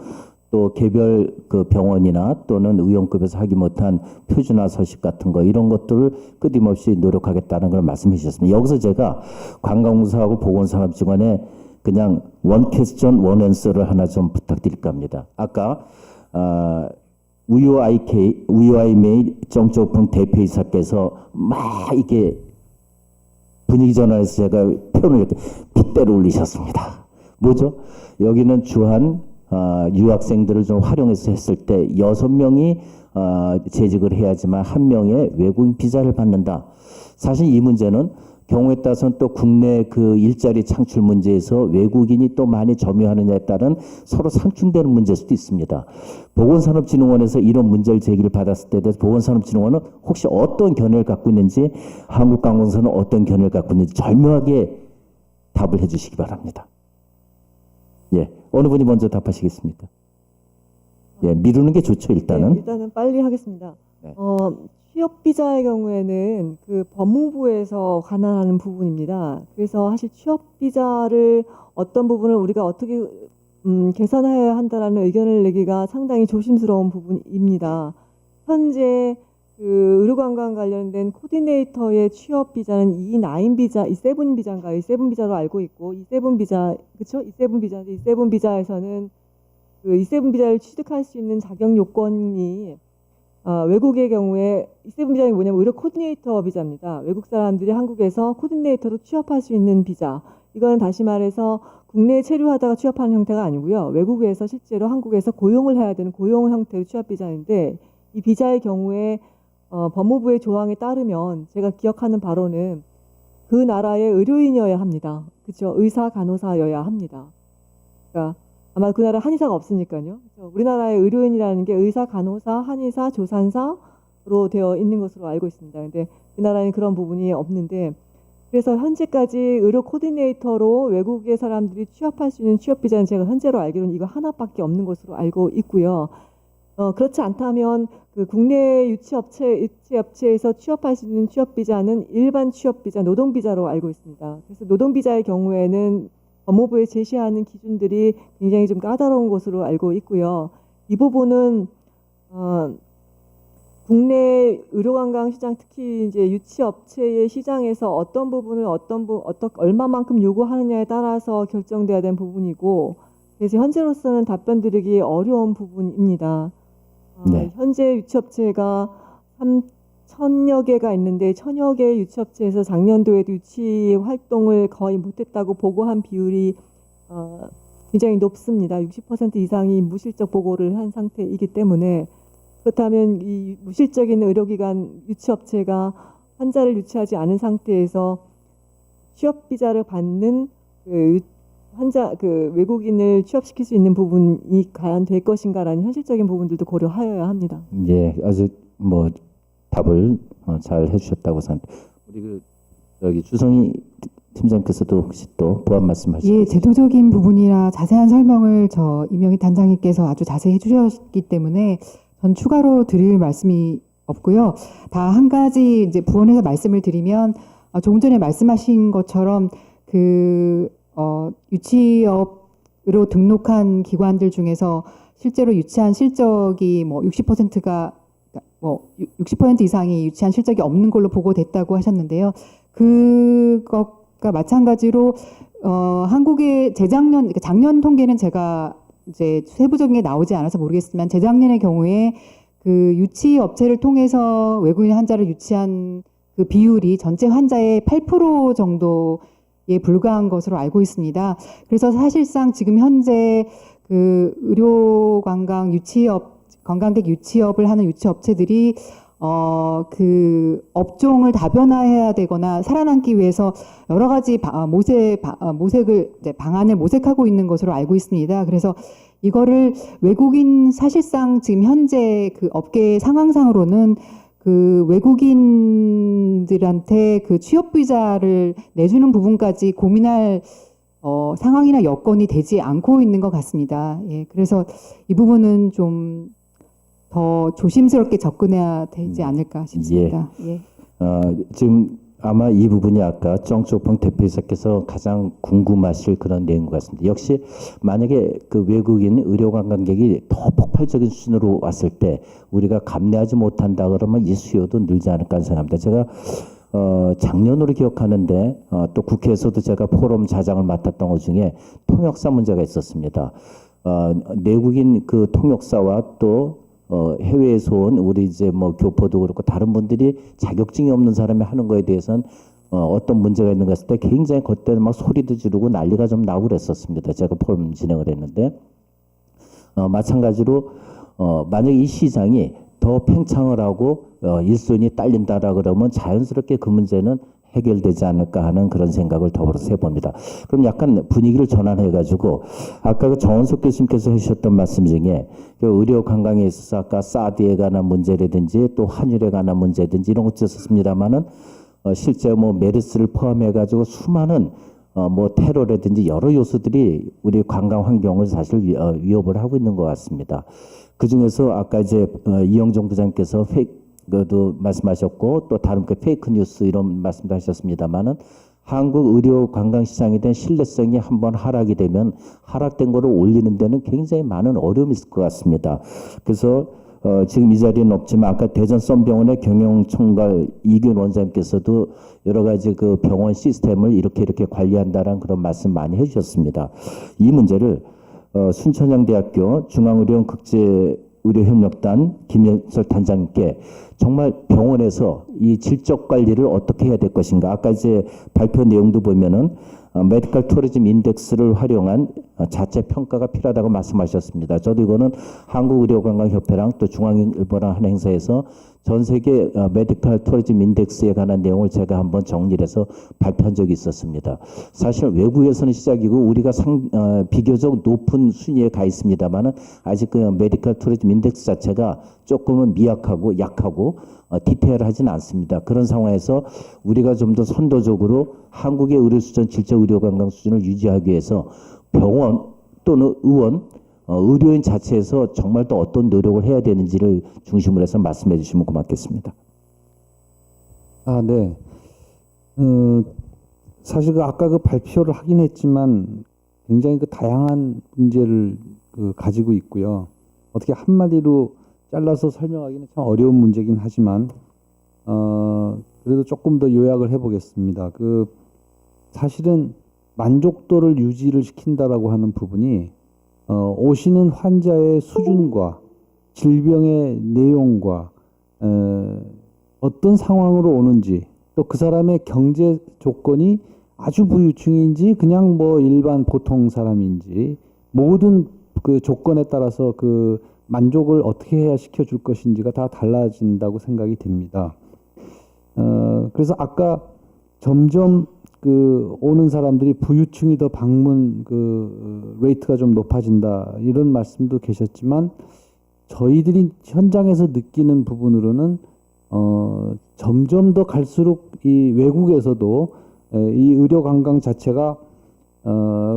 또 개별 그 병원이나 또는 의원급에서 하기 못한 표준화 서식 같은 거 이런 것들을 끊임없이 노력하겠다는 걸 말씀해 주셨습니다. 여기서 제가 관광부서하고 보건산업직원에 그냥 원 퀘스천 원 앤서를 하나 좀 부탁드릴까 합니다. 아까 우유아이메이 정적풍 대표이사께서 막 이게 분위기 전환해서 제가 표현을 이렇게 핏대로 올리셨습니다. 뭐죠? 여기는 주한 유학생들을 좀 활용해서 했을 때 6명이 재직을 해야지만 1명의 외국인 비자를 받는다. 사실 이 문제는 경우에 따라서는 또 국내 그 일자리 창출 문제에서 외국인이 또 많이 점유하느냐에 따른 서로 상충되는 문제일 수도 있습니다. 보건산업진흥원에서 이런 문제를 제기를 받았을 때 대해서 보건산업진흥원은 혹시 어떤 견해를 갖고 있는지 한국관광부는 어떤 견해를 갖고 있는지 절묘하게 답을 해 주시기 바랍니다. 예, 어느 분이 먼저 답하시겠습니까? 예, 미루는 게 좋죠 일단은. 네, 일단은 빨리 하겠습니다. 네. 취업 비자의 경우에는 그 법무부에서 관할하는 부분입니다. 그래서 사실 취업 비자를 어떤 부분을 우리가 어떻게 개선해야 한다라는 의견을 내기가 상당히 조심스러운 부분입니다. 현재 그 의료관광 관련된 코디네이터의 취업 비자는 E9 비자, E7 비자인가요? E7 비자로 알고 있고 E7 비자, 그렇죠? E7 비자인데 E7 비자에서는 그 E7 비자를 취득할 수 있는 자격 요건이 외국의 경우에 E7 비자는 뭐냐면 의료 코디네이터 비자입니다. 외국 사람들이 한국에서 코디네이터로 취업할 수 있는 비자. 이거는 다시 말해서 국내에 체류하다가 취업하는 형태가 아니고요. 외국에서 실제로 한국에서 고용을 해야 되는 고용 형태의 취업 비자인데 이 비자의 경우에 법무부의 조항에 따르면 제가 기억하는 바로는 그 나라의 의료인이어야 합니다. 그렇죠? 의사, 간호사여야 합니다. 그러니까 아마 그 나라 한의사가 없으니까요. 우리나라의 의료인이라는 게 의사, 간호사, 한의사, 조산사로 되어 있는 것으로 알고 있습니다. 근데 그 나라에는 그런 부분이 없는데 그래서 현재까지 의료 코디네이터로 외국의 사람들이 취업할 수 있는 취업 비자는 제가 현재로 알기로는 이거 하나밖에 없는 것으로 알고 있고요. 그렇지 않다면 그 국내 유치업체에서 취업할 수 있는 취업 비자는 일반 취업 비자, 노동 비자로 알고 있습니다. 그래서 노동 비자의 경우에는 법무부에 제시하는 기준들이 굉장히 좀 까다로운 것으로 알고 있고요. 이 부분은 국내 의료관광 시장, 특히 이제 유치업체의 시장에서 어떤 부분을 얼마만큼 요구하느냐에 따라서 결정돼야 되는 부분이고, 그래서 현재로서는 답변 드리기 어려운 부분입니다. 네. 현재 유치업체가 3,000여 개가 있는데 1,000여 개의 유치업체에서 작년도에도 유치 활동을 거의 못했다고 보고한 비율이 굉장히 높습니다. 60% 이상이 무실적 보고를 한 상태이기 때문에 그렇다면 이 무실적인 의료기관 유치업체가 환자를 유치하지 않은 상태에서 취업 비자를 받는 그 환자 그 외국인을 취업시킬 수 있는 부분이 과연 될 것인가라는 현실적인 부분들도 고려하여야 합니다. 예, 아주 뭐 답을 잘 해주셨다고 생각합니다. 우리 여기 주성희 팀장께서도 혹시 또 보완 말씀하시죠? 예, 제도적인 부분이라 자세한 설명을 이명희 단장님께서 아주 자세히 해주셨기 때문에 전 추가로 드릴 말씀이 없고요. 다 한 가지 이제 부원해서 말씀을 드리면 조금 전에 말씀하신 것처럼 유치업으로 등록한 기관들 중에서 실제로 유치한 실적이 뭐 60%가 뭐 60% 이상이 유치한 실적이 없는 걸로 보고됐다고 하셨는데요. 그것과 마찬가지로 한국의 그러니까 작년 통계는 제가 이제 세부적인 게 나오지 않아서 모르겠지만 재작년의 경우에 그 유치 업체를 통해서 외국인 환자를 유치한 그 비율이 전체 환자의 8% 정도에 불과한 것으로 알고 있습니다. 그래서 사실상 지금 현재 그 의료관광 관광객 유치업을 하는 유치업체들이 그 업종을 다변화해야 되거나 살아남기 위해서 여러 가지 모색을 이제 방안을 모색하고 있는 것으로 알고 있습니다. 그래서 이거를 외국인 사실상 지금 현재 그 업계 상황상으로는 그 외국인들한테 그 취업 비자를 내주는 부분까지 고민할 상황이나 여건이 되지 않고 있는 것 같습니다. 예, 그래서 이 부분은 좀 더 조심스럽게 접근해야 되지 않을까 싶습니다. 예. 지금 아마 이 부분이 아까 정초평 대표이사께서 가장 궁금하실 그런 내용 같습니다. 역시 만약에 그 외국인 의료관광객이 더 폭발적인 수준으로 왔을 때 우리가 감내하지 못한다 그러면 이 수요도 늘지 않을까 생각합니다. 제가 작년으로 기억하는데 또 국회에서도 제가 포럼 자장을 맡았던 것 중에 통역사 문제가 있었습니다. 내국인 그 통역사와 또 해외에서 온 우리 이제 뭐 교포도 그렇고 다른 분들이 자격증이 없는 사람이 하는 거에 대해서는 어떤 문제가 있는가 했을 때 굉장히 그때는 막 소리도 지르고 난리가 좀 나고 그랬었습니다. 제가 포럼 진행을 했는데 마찬가지로 만약 이 시장이 더 팽창을 하고 일손이 딸린다라 그러면 자연스럽게 그 문제는 해결되지 않을까 하는 그런 생각을 더불어서 해봅니다. 그럼 약간 분위기를 전환해가지고 아까 그 정원석 교수님께서 해주셨던 말씀 중에 그 의료 관광에 있어서 아까 사드에 관한 문제라든지 또 환율에 관한 문제든지 이런 것도 있었습니다만은 실제 뭐 메르스를 포함해가지고 수많은 뭐 테러라든지 여러 요소들이 우리 관광 환경을 사실 위협을 하고 있는 것 같습니다. 그 중에서 아까 이제 이영종 부장께서 그도 말씀하셨고 또 다른 그 페이크 뉴스 이런 말씀도 하셨습니다만은 한국 의료 관광 시장에 대한 신뢰성이 한번 하락이 되면 하락된 거를 올리는 데는 굉장히 많은 어려움이 있을 것 같습니다. 그래서 지금 이 자리는 없지만 아까 대전 썸병원의 경영총괄 이균 원장님께서도 여러 가지 그 병원 시스템을 이렇게 관리한다라는 그런 말씀 많이 해주셨습니다. 이 문제를 순천향대학교 중앙의료원 국제의료협력단 김현설 단장님께 정말 병원에서 이 질적 관리를 어떻게 해야 될 것인가. 아까 이제 발표 내용도 보면은 메디컬 투리즘 인덱스를 활용한 자체 평가가 필요하다고 말씀하셨습니다. 저도 이거는 한국의료관광협회랑 또 중앙일보랑 하는 행사에서 전 세계 메디컬 투리즘 인덱스에 관한 내용을 제가 한번 정리를 해서 발표한 적이 있었습니다. 사실 외국에서는 시작이고 우리가 비교적 높은 순위에 가 있습니다만은 아직 그 메디컬 투리즘 인덱스 자체가 조금은 미약하고 약하고 디테일하지는 않습니다. 그런 상황에서 우리가 좀 더 선도적으로 한국의 의료 수준, 질적 의료 관광 수준을 유지하기 위해서 병원 또는 의원, 의료인 자체에서 정말 또 어떤 노력을 해야 되는지를 중심으로 해서 말씀해 주시면 고맙겠습니다. 네. 사실 아까 그 발표를 하긴 했지만 굉장히 그 다양한 문제를 가지고 있고요. 어떻게 한마디로 잘라서 설명하기는 참 어려운 문제긴 하지만 그래도 조금 더 요약을 해보겠습니다. 사실은 만족도를 유지를 시킨다라고 하는 부분이 오시는 환자의 수준과 질병의 내용과 어떤 상황으로 오는지 또 그 사람의 경제 조건이 아주 부유층인지 그냥 뭐 일반 보통 사람인지 모든 그 조건에 따라서 그 만족을 어떻게 해야 시켜줄 것인지가 다 달라진다고 생각이 됩니다. 그래서 아까 점점 그 오는 사람들이 부유층이 더 방문 그 레이트가 좀 높아진다 이런 말씀도 계셨지만 저희들이 현장에서 느끼는 부분으로는 점점 더 갈수록 이 외국에서도 이 의료 관광 자체가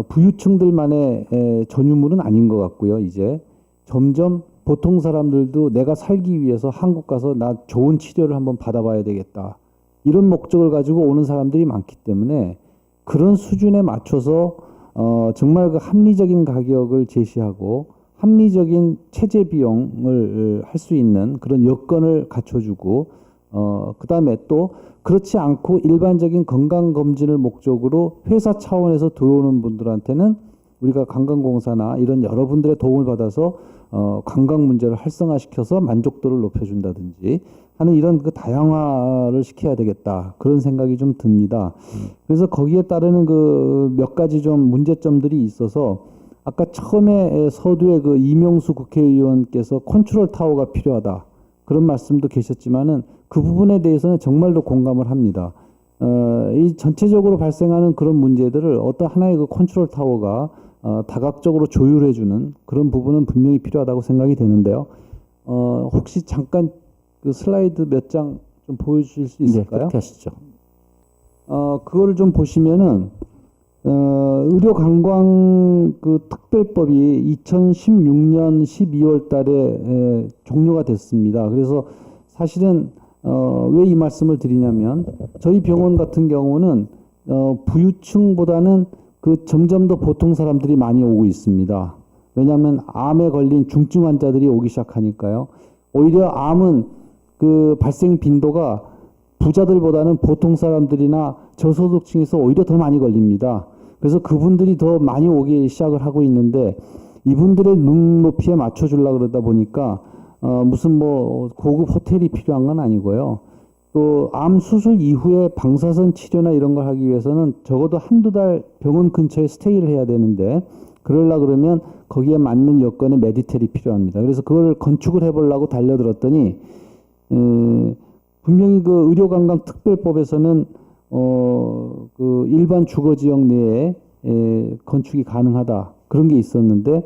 부유층들만의 전유물은 아닌 것 같고요. 이제 점점 보통 사람들도 내가 살기 위해서 한국 가서 나 좋은 치료를 한번 받아봐야 되겠다. 이런 목적을 가지고 오는 사람들이 많기 때문에 그런 수준에 맞춰서 정말 그 합리적인 가격을 제시하고 합리적인 체제 비용을 할 수 있는 그런 여건을 갖춰주고 그다음에 또 그렇지 않고 일반적인 건강 검진을 목적으로 회사 차원에서 들어오는 분들한테는 우리가 관광공사나 이런 여러분들의 도움을 받아서 관광 문제를 활성화시켜서 만족도를 높여준다든지 하는 이런 그 다양화를 시켜야 되겠다 그런 생각이 좀 듭니다. 그래서 거기에 따르는 그 몇 가지 좀 문제점들이 있어서 아까 처음에 서두에 그 이명수 국회의원께서 컨트롤 타워가 필요하다 그런 말씀도 계셨지만은 그 부분에 대해서는 정말로 공감을 합니다. 이 전체적으로 발생하는 그런 문제들을 어떤 하나의 그 컨트롤 타워가 다각적으로 조율해주는 그런 부분은 분명히 필요하다고 생각이 되는데요. 혹시 잠깐 그 슬라이드 몇 장 좀 보여주실 수 있을까요? 그렇게 하시죠. 그거를 좀 보시면은 의료 관광 그 특별법이 2016년 12월 달에 종료가 됐습니다. 그래서 사실은 왜 이 말씀을 드리냐면 저희 병원 같은 경우는 부유층보다는 그 점점 더 보통 사람들이 많이 오고 있습니다. 왜냐하면 암에 걸린 중증 환자들이 오기 시작하니까요. 오히려 암은 그 발생 빈도가 부자들보다는 보통 사람들이나 저소득층에서 오히려 더 많이 걸립니다. 그래서 그분들이 더 많이 오기 시작을 하고 있는데 이분들의 눈높이에 맞춰주려고 그러다 보니까 무슨 뭐 고급 호텔이 필요한 건 아니고요. 또 암 수술 이후에 방사선 치료나 이런 걸 하기 위해서는 적어도 한두 달 병원 근처에 스테이를 해야 되는데 그러려고 그러면 거기에 맞는 여건의 메디텔이 필요합니다. 그래서 그걸 건축을 해보려고 달려들었더니 분명히 그 의료관광특별법에서는 그 일반 주거지역 내에 건축이 가능하다 그런 게 있었는데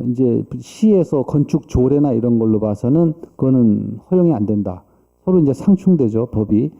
이제 시에서 건축 조례나 이런 걸로 봐서는 그거는 허용이 안 된다. 서로 이제 상충되죠 법이.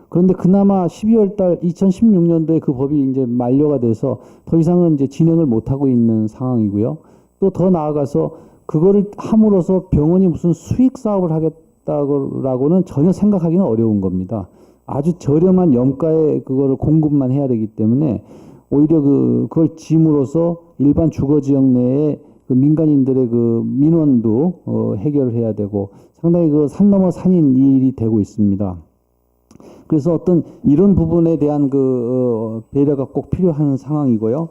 그런데 그나마 12월 달 2016년도에 그 법이 이제 만료가 돼서 더 이상은 이제 진행을 못 하고 있는 상황이고요. 또 더 나아가서 그거를 함으로써 병원이 무슨 수익 사업을 하겠다고는 전혀 생각하기는 어려운 겁니다. 아주 저렴한 염가에 그거를 공급만 해야 되기 때문에 오히려 그걸 짐으로써 일반 주거 지역 내에 그 민간인들의 그 민원도 해결을 해야 되고 상당히 그 산 넘어 산인 일이 되고 있습니다. 그래서 어떤 이런 부분에 대한 그 배려가 꼭 필요한 상황이고요.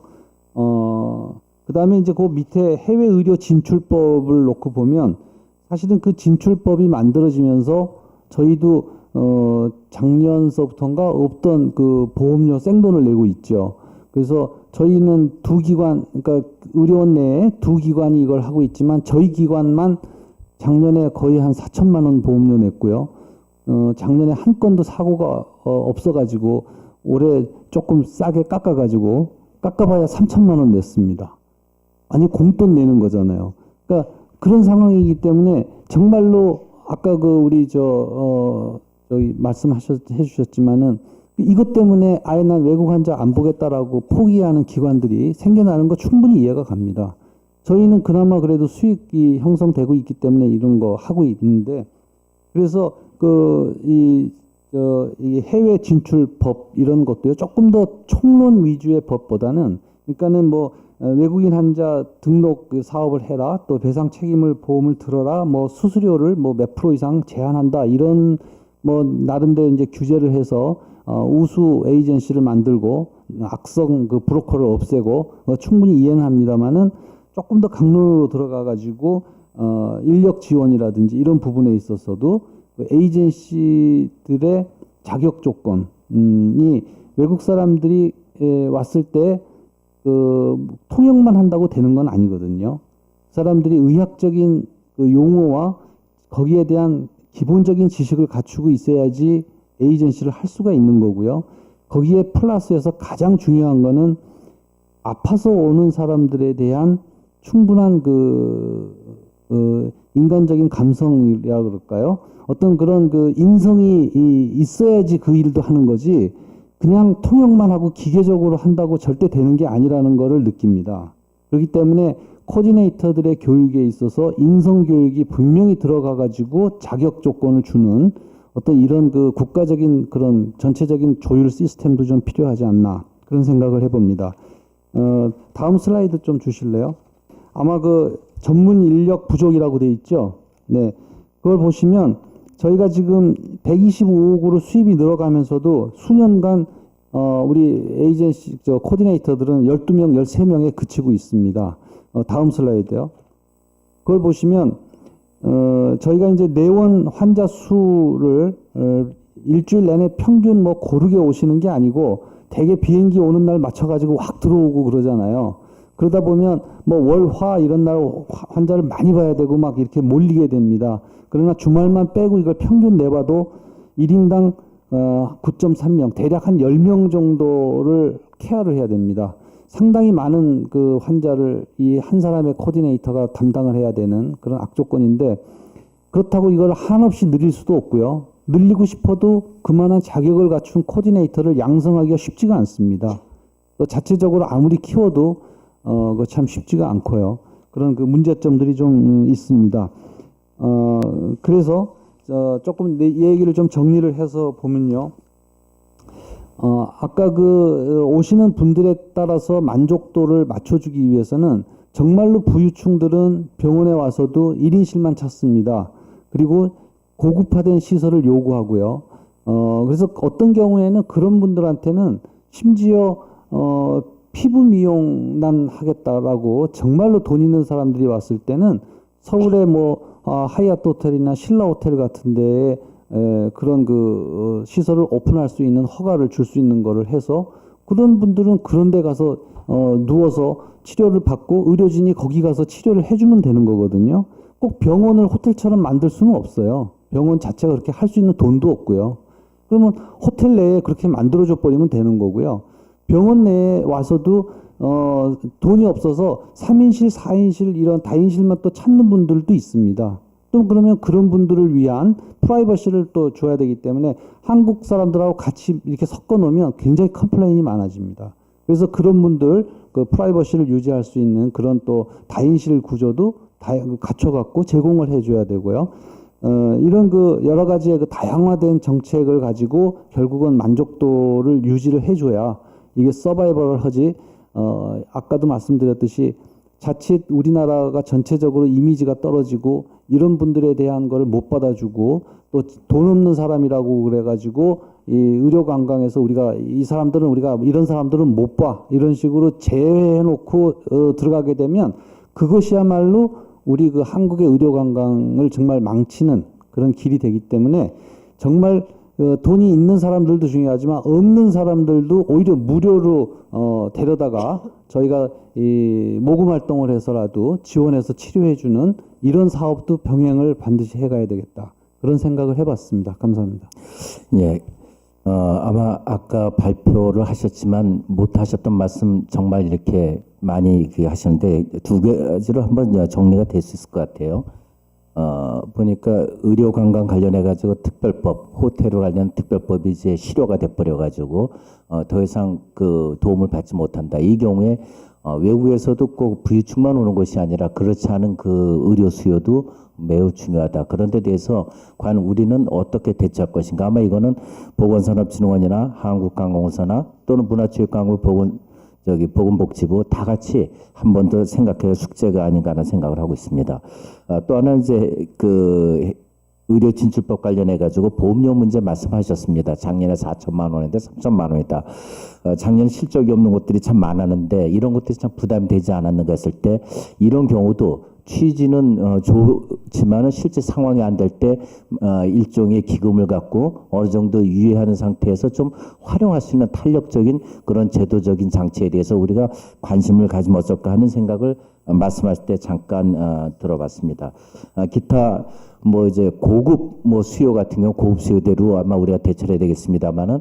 그다음에 이제 그 밑에 해외 의료 진출법을 놓고 보면 사실은 그 진출법이 만들어지면서 저희도 작년서부터인가 없던 그 보험료 생돈을 내고 있죠. 그래서 저희는 두 기관, 그러니까 의료원 내에 두 기관이 이걸 하고 있지만 저희 기관만 작년에 거의 한 4천만 원 보험료 냈고요. 작년에 한 건도 사고가 없어가지고 올해 조금 싸게 깎아봐야 3천만 원 냈습니다. 아니 공돈 내는 거잖아요. 그러니까 그런 상황이기 때문에 정말로 아까 그 우리 저기 해주셨지만은 이것 때문에 아예 난 외국 환자 안 보겠다라고 포기하는 기관들이 생겨나는 거 충분히 이해가 갑니다. 저희는 그나마 그래도 수익이 형성되고 있기 때문에 이런 거 하고 있는데 그래서 이 해외 진출법 이런 것도요 조금 더 총론 위주의 법보다는 그러니까는 뭐 외국인 환자 등록 그 사업을 해라 또 배상 책임을 보험을 들어라 뭐 수수료를 뭐 몇 프로 이상 제한한다 이런 뭐 나름대로 이제 규제를 해서 우수 에이전시를 만들고 악성 그 브로커를 없애고 충분히 이해는 합니다만은 조금 더 강론으로 들어가 가지고 인력 지원이라든지 이런 부분에 있어서도 그 에이전시들의 자격 조건이 외국 사람들이 왔을 때 그 통역만 한다고 되는 건 아니거든요. 사람들이 의학적인 그 용어와 거기에 대한 기본적인 지식을 갖추고 있어야지 에이전시를 할 수가 있는 거고요. 거기에 플러스해서 가장 중요한 거는 아파서 오는 사람들에 대한 충분한 인간적인 감성이라 그럴까요? 어떤 그런 인성이 있어야지 그 일도 하는 거지, 그냥 통역만 하고 기계적으로 한다고 절대 되는 게 아니라는 거를 느낍니다. 그렇기 때문에 코디네이터들의 교육에 있어서 인성 교육이 분명히 들어가 가지고 자격 조건을 주는 어떤 이런 국가적인 그런 전체적인 조율 시스템도 좀 필요하지 않나, 그런 생각을 해봅니다. 다음 슬라이드 좀 주실래요? 아마 전문 인력 부족이라고 돼 있죠. 네, 그걸 보시면 저희가 지금 125억으로 수입이 늘어가면서도 수년간 우리 에이전시 코디네이터들은 12명, 13명에 그치고 있습니다. 다음 슬라이드요. 그걸 보시면 저희가 이제 내원 환자 수를 일주일 내내 평균 고르게 오시는 게 아니고 대개 비행기 오는 날 맞춰가지고 확 들어오고 그러잖아요. 그러다 보면 월, 화 이런 날 환자를 많이 봐야 되고 막 이렇게 몰리게 됩니다. 그러나 주말만 빼고 이걸 평균 내봐도 1인당 9.3명, 대략 한 10명 정도를 케어를 해야 됩니다. 상당히 많은 환자를 이 한 사람의 코디네이터가 담당을 해야 되는 그런 악조건인데, 그렇다고 이걸 한없이 늘릴 수도 없고요. 늘리고 싶어도 그만한 자격을 갖춘 코디네이터를 양성하기가 쉽지가 않습니다. 또 자체적으로 아무리 키워도 그거 참 쉽지가 않고요. 그런 문제점들이 좀 있습니다. 그래서 조금 내 얘기를 좀 정리를 해서 보면요. 아까 오시는 분들에 따라서 만족도를 맞춰주기 위해서는 정말로 부유층들은 병원에 와서도 1인실만 찾습니다. 그리고 고급화된 시설을 요구하고요. 그래서 어떤 경우에는 그런 분들한테는 심지어 피부 미용난 하겠다라고 정말로 돈 있는 사람들이 왔을 때는 서울의 하얏트 호텔이나 신라 호텔 같은 데에 그런 시설을 오픈할 수 있는 허가를 줄 수 있는 거를 해서, 그런 분들은 그런 데 가서 누워서 치료를 받고 의료진이 거기 가서 치료를 해주면 되는 거거든요. 꼭 병원을 호텔처럼 만들 수는 없어요. 병원 자체가 그렇게 할 수 있는 돈도 없고요. 그러면 호텔 내에 그렇게 만들어줘 버리면 되는 거고요. 병원 내에 와서도 돈이 없어서 3인실, 4인실 이런 다인실만 또 찾는 분들도 있습니다. 또 그러면 그런 분들을 위한 프라이버시를 또 줘야 되기 때문에 한국 사람들하고 같이 이렇게 섞어 놓으면 굉장히 컴플레인이 많아집니다. 그래서 그런 분들 프라이버시를 유지할 수 있는 그런 또 다인실 구조도 갖춰갖고 제공을 해줘야 되고요. 이런 여러 가지의 다양화된 정책을 가지고 결국은 만족도를 유지를 해줘야 이게 서바이벌을 하지. 아까도 말씀드렸듯이 자칫 우리나라가 전체적으로 이미지가 떨어지고 이런 분들에 대한 걸 못 받아주고 또 돈 없는 사람이라고 그래가지고 이 의료 관광에서 우리가 이런 사람들은 못 봐, 이런 식으로 제외해놓고 들어가게 되면 그것이야말로 우리 한국의 의료 관광을 정말 망치는 그런 길이 되기 때문에 정말 돈이 있는 사람들도 중요하지만 없는 사람들도 오히려 무료로 데려다가 저희가 이 모금 활동을 해서라도 지원해서 치료해주는 이런 사업도 병행을 반드시 해가야 되겠다, 그런 생각을 해봤습니다. 감사합니다. 예. 아마 아까 발표를 하셨지만 못 하셨던 말씀 정말 이렇게 많이 하셨는데 두 가지로 한번 정리가 될 수 있을 것 같아요. 보니까 의료 관광 관련해 가지고 특별법, 호텔로 관련 특별법이 이제 실효가 돼 버려 가지고 더 이상 도움을 받지 못한다. 이 경우에 외국에서도 꼭 부유층만 오는 것이 아니라 그렇지 않은 의료 수요도 매우 중요하다. 그런 데 대해서 과연 우리는 어떻게 대처할 것인가. 아마 이거는 보건산업진흥원이나 한국관광공사나 또는 문화체육관광부 보건복지부 다 같이 한 번 더 생각해야 숙제가 아닌가 하는 생각을 하고 있습니다. 또 하나 이제 의료진출법 관련해 가지고 보험료 문제 말씀하셨습니다. 작년에 4천만 원인데 3천만 원이다. 작년 실적이 없는 곳들이 참 많았는데 이런 것들이 참 부담이 되지 않았는가 했을 때 이런 경우도 취지는 좋지만은 실제 상황이 안 될 때 일종의 기금을 갖고 어느 정도 유예하는 상태에서 좀 활용할 수 있는 탄력적인 그런 제도적인 장치에 대해서 우리가 관심을 가지면 어떨까 하는 생각을 말씀하실 때 잠깐 들어봤습니다. 기타 이제 고급 수요 같은 경우 고급 수요대로 아마 우리가 대처를 해야 되겠습니다만은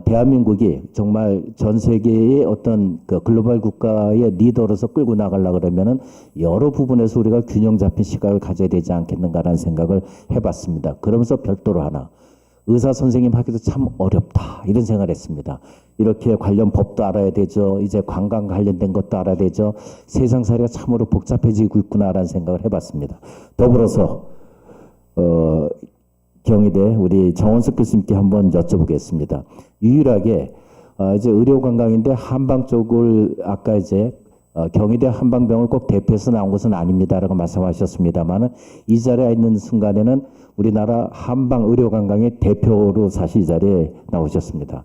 대한민국이 정말 전 세계의 어떤 그 글로벌 국가의 리더로서 끌고 나가려고 그러면은 여러 부분에서 우리가 균형 잡힌 시각을 가져야 되지 않겠는가라는 생각을 해봤습니다. 그러면서 별도로 하나, 의사 선생님 하기도 참 어렵다 이런 생각을 했습니다. 이렇게 관련 법도 알아야 되죠. 이제 관광 관련된 것도 알아야 되죠. 세상살이가 참으로 복잡해지고 있구나라는 생각을 해봤습니다. 더불어서 경희대 우리 정원석 교수님께 한번 여쭤보겠습니다. 유일하게 이제 의료관광인데 한방 쪽을 아까 이제 경희대 한방병을 꼭 대표해서 나온 것은 아닙니다라고 말씀하셨습니다만은 이 자리에 있는 순간에는 우리나라 한방 의료관광의 대표로 사실 이 자리에 나오셨습니다.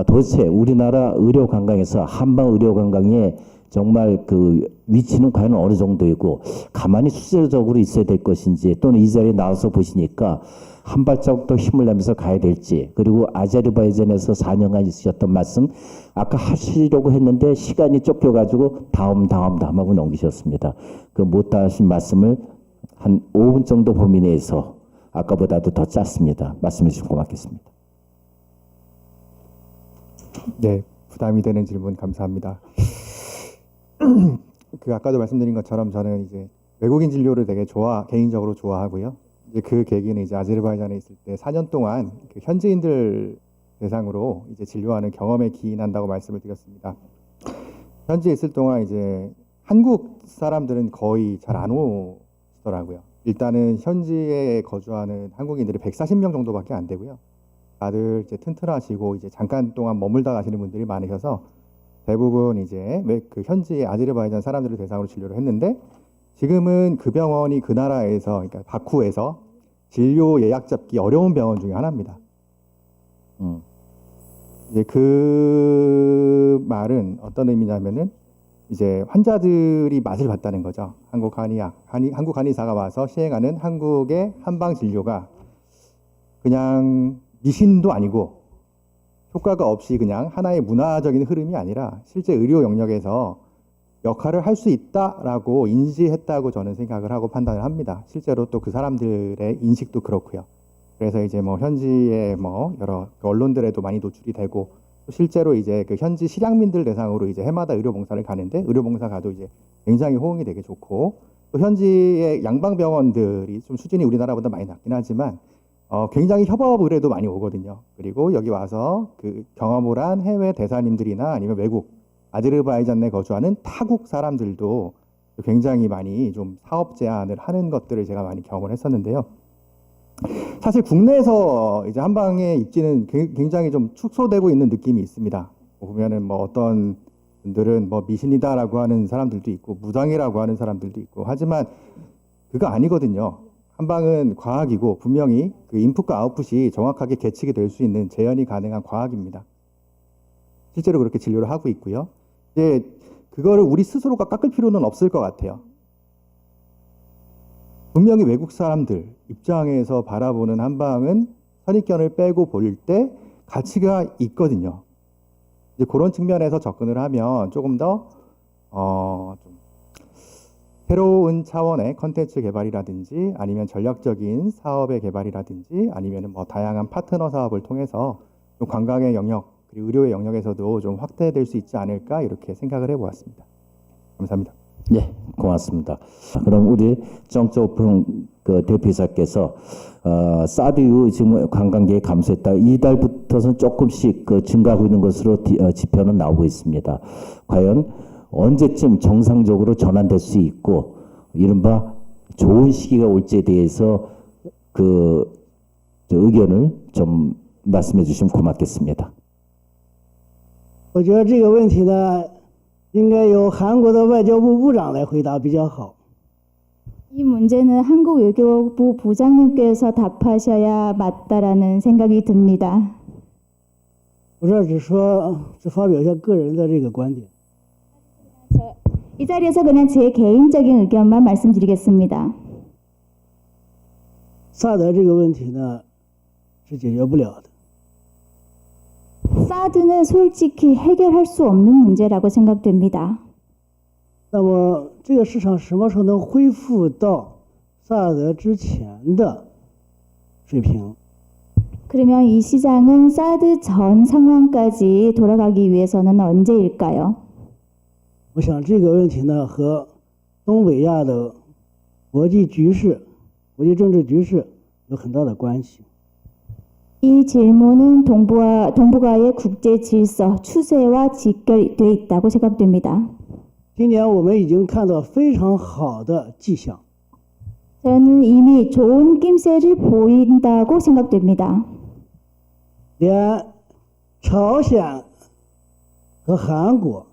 도대체 우리나라 의료관광에서 한방 의료관광의 정말 그 위치는 과연 어느 정도이고 가만히 수세적으로 있어야 될 것인지 또는 이 자리에 나와서 보시니까 한 발자국 더 힘을 내면서 가야 될지 그리고 아제르바이잔에서 4년간 있으셨던 말씀 아까 하시려고 했는데 시간이 쫓겨가지고 다음 하고 넘기셨습니다. 그 못다 하신 말씀을 한 5분 정도 범위 내에서 아까보다도 더 짧습니다. 말씀해 주시면 고맙겠습니다. 네, 부담이 되는 질문 감사합니다. 그 아까도 말씀드린 것처럼 저는 이제 외국인 진료를 되게 개인적으로 좋아하고요. 이제 그 계기는 이제 아제르바이잔에 있을 때 4년 동안 그 현지인들 대상으로 이제 진료하는 경험에 기인한다고 말씀을 드렸습니다. 현지에 있을 동안 이제 한국 사람들은 거의 잘 안 오시더라고요. 일단은 현지에 거주하는 한국인들이 140명 정도밖에 안 되고요. 다들 이제 튼튼하시고 이제 잠깐 동안 머물다 가시는 분들이 많으셔서 대부분 이제 그 현지의 아제르바이잔 사람들을 대상으로 진료를 했는데 지금은 그 병원이 그 나라에서 그러니까 바쿠에서 진료 예약 잡기 어려운 병원 중에 하나입니다. 이제 그 말은 어떤 의미냐면은 이제 환자들이 맛을 봤다는 거죠. 한국 한의사가 와서 시행하는 한국의 한방 진료가 그냥 미신도 아니고 효과가 없이 그냥 하나의 문화적인 흐름이 아니라 실제 의료 영역에서 역할을 할 수 있다라고 인지했다고 저는 생각을 하고 판단을 합니다. 실제로 또 그 사람들의 인식도 그렇고요. 그래서 이제 뭐 현지의 뭐 여러 언론들에도 많이 노출이 되고 실제로 이제 그 현지 실향민들 대상으로 이제 해마다 의료봉사를 가는데 의료봉사 가도 이제 굉장히 호응이 되게 좋고 또 현지의 양방병원들이 좀 수준이 우리나라보다 많이 낮긴 하지만 굉장히 협업 의뢰도 많이 오거든요. 그리고 여기 와서 그 경험을 한 해외 대사님들이나 아니면 외국 아제르바이잔 내 거주하는 타국 사람들도 굉장히 많이 좀 사업 제안을 하는 것들을 제가 많이 경험을 했었는데요. 사실 국내에서 이제 한방의 입지는 굉장히 좀 축소되고 있는 느낌이 있습니다. 보면은 뭐 어떤 분들은 뭐 미신이다라고 하는 사람들도 있고 무당이라고 하는 사람들도 있고 하지만 그거 아니거든요. 한방은 과학이고 분명히 그 인풋과 아웃풋이 정확하게 계측이 될 수 있는 재현이 가능한 과학입니다. 실제로 그렇게 진료를 하고 있고요. 이제 그거를 우리 스스로가 깎을 필요는 없을 것 같아요. 분명히 외국 사람들 입장에서 바라보는 한방은 선입견을 빼고 볼 때 가치가 있거든요. 이제 그런 측면에서 접근을 하면 조금 더 좀 새로운 차원의 컨텐츠 개발이라든지 아니면 전략적인 사업의 개발이라든지 아니면 뭐 다양한 파트너 사업을 통해서 좀 관광의 영역 그리고 의료의 영역에서도 좀 확대될 수 있지 않을까 이렇게 생각을 해보았습니다. 감사합니다. 네, 고맙습니다. 그럼 우리 정조평 그 대표이사께서 사드 이후 지금 관광객이 감소했다. 이달부터는 조금씩 그 증가하고 있는 것으로 지표는 나오고 있습니다. 과연 언제쯤 정상적으로 전환될 수 있고 이른바 좋은 시기가 올지에 대해서 그 의견을 좀 말씀해 주시면 고맙겠습니다. 我觉得这个问题呢，应该由韩国的外交部部长来回答比较好。 이 문제는 한국 외교부 부장님께서 답하셔야 맞다라는 생각이 듭니다. 我这只发表一下个人的这个观点。 이 자리에서 그냥 제 개인적인 의견만 말씀드리겠습니다. 萨德这个问题呢，是解决不了的。 사드는 솔직히 해결할 수 없는 문제라고 생각됩니다. 那么这个市场什么时候能恢复到萨德之前的水平？ 그러면 이 시장은 사드 전 상황까지 돌아가기 위해서는 언제일까요? 我想这个问题呢，和东北亚的国际局势、国际政治局势有很大的关系。 이 질문은 동북아의 국제 질서, 추세와 직결되어 있다고 생각됩니다. 今年我们已经看到非常好的迹象， 저는 이미 좋은 낌새를 보인다고 생각됩니다. 连朝鲜和韩国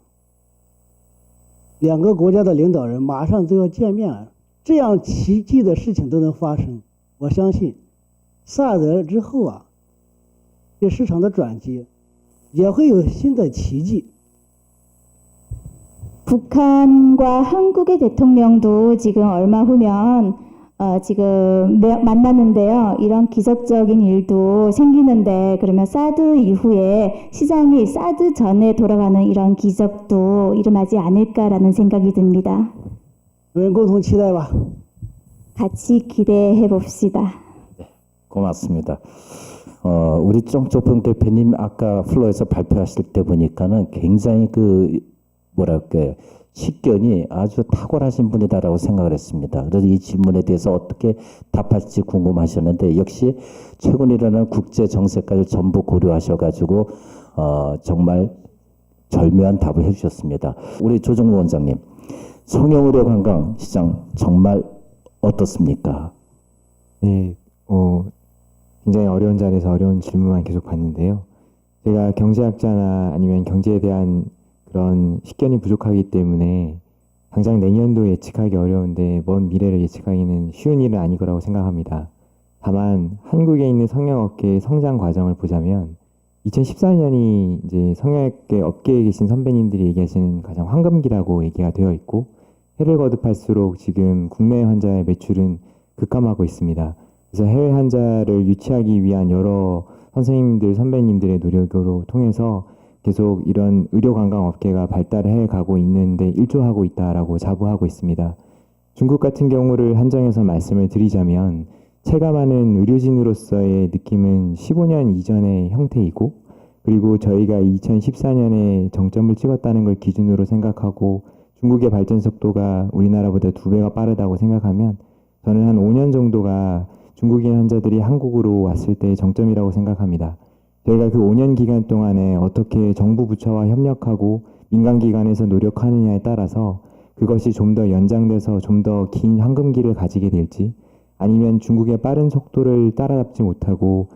两个国家的领导人马上都要见面了，这样奇迹的事情都能发生。我相信，萨德之后啊，这市场的转机也会有新的奇迹。 북한과 한국의 대통령도 지금 얼마 후면 지금 만났는데요. 이런 기적적인 일도 생기는데 그러면 사드 이후에 시장이 사드 전에 돌아가는 이런 기적도 일어나지 않을까라는 생각이 듭니다. 我们共同期待吧。 같이 기대해 봅시다. 고맙습니다. 우리 쫑ጮ평 대표님 아까 플로에서 발표하실 때 보니까는 굉장히 뭐랄까 식견이 아주 탁월하신 분이다라고 생각을 했습니다. 그래서 이 질문에 대해서 어떻게 답할지 궁금하셨는데 역시 최근 일어난 국제 정세까지 전부 고려하셔가지고 정말 절묘한 답을 해주셨습니다. 우리 조정무 원장님, 성형의료 관광 시장 정말 어떻습니까? 네, 굉장히 어려운 자리에서 어려운 질문만 계속 받는데요. 제가 경제학자나 아니면 경제에 대한 그런 식견이 부족하기 때문에 당장 내년도 예측하기 어려운데 먼 미래를 예측하기는 쉬운 일은 아닐 거라고 생각합니다. 다만 한국에 있는 성형업계의 성장 과정을 보자면 2014년이 이제 성형외과 업계에 계신 선배님들이 얘기하시는 가장 황금기라고 얘기가 되어 있고 해를 거듭할수록 지금 국내 환자의 매출은 급감하고 있습니다. 그래서 해외 환자를 유치하기 위한 여러 선생님들, 선배님들의 노력으로 통해서 계속 이런 의료관광 업계가 발달해 가고 있는데 일조하고 있다라고 자부하고 있습니다. 중국 같은 경우를 한정해서 말씀을 드리자면 체감하는 의료진으로서의 느낌은 15년 이전의 형태이고 그리고 저희가 2014년에 정점을 찍었다는 걸 기준으로 생각하고 중국의 발전 속도가 우리나라보다 2배가 빠르다고 생각하면 저는 한 5년 정도가 중국인 환자들이 한국으로 왔을 때의 정점이라고 생각합니다. 저희가 그 5년 기간 동안에 어떻게 정부 부처와 협력하고 민간기관에서 노력하느냐에 따라서 그것이 좀 더 연장돼서 좀 더 긴 황금기를 가지게 될지 아니면 중국의 빠른 속도를 따라잡지 못하고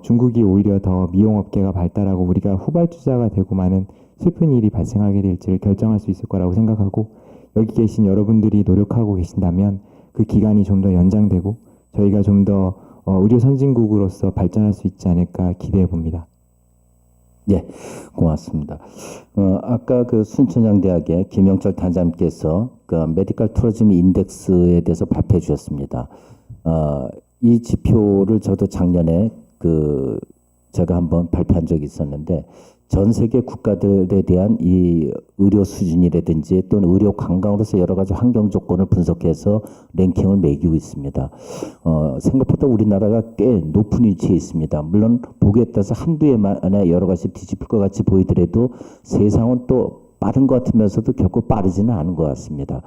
중국이 오히려 더 미용업계가 발달하고 우리가 후발주자가 되고 많은 슬픈 일이 발생하게 될지를 결정할 수 있을 거라고 생각하고 여기 계신 여러분들이 노력하고 계신다면 그 기간이 좀 더 연장되고 저희가 좀 더 의료 선진국으로서 발전할 수 있지 않을까 기대해 봅니다. 예, 고맙습니다. 아까 그 순천향대학의 김영철 단장님께서 그 메디컬 투리즘 인덱스에 대해서 발표해 주셨습니다. 이 지표를 저도 작년에 제가 한번 발표한 적이 있었는데 전 세계 국가들에 대한 이 의료 수준이라든지 또는 의료 관광으로서 여러 가지 환경 조건을 분석해서 랭킹을 매기고 있습니다. 생각보다 우리나라가 꽤 높은 위치에 있습니다. 물론 보기에 따라서 한두 해 만에 여러 가지 뒤집힐 것 같이 보이더라도 세상은 또 빠른 것 같으면서도 결코 빠르지는 않은 것 같습니다.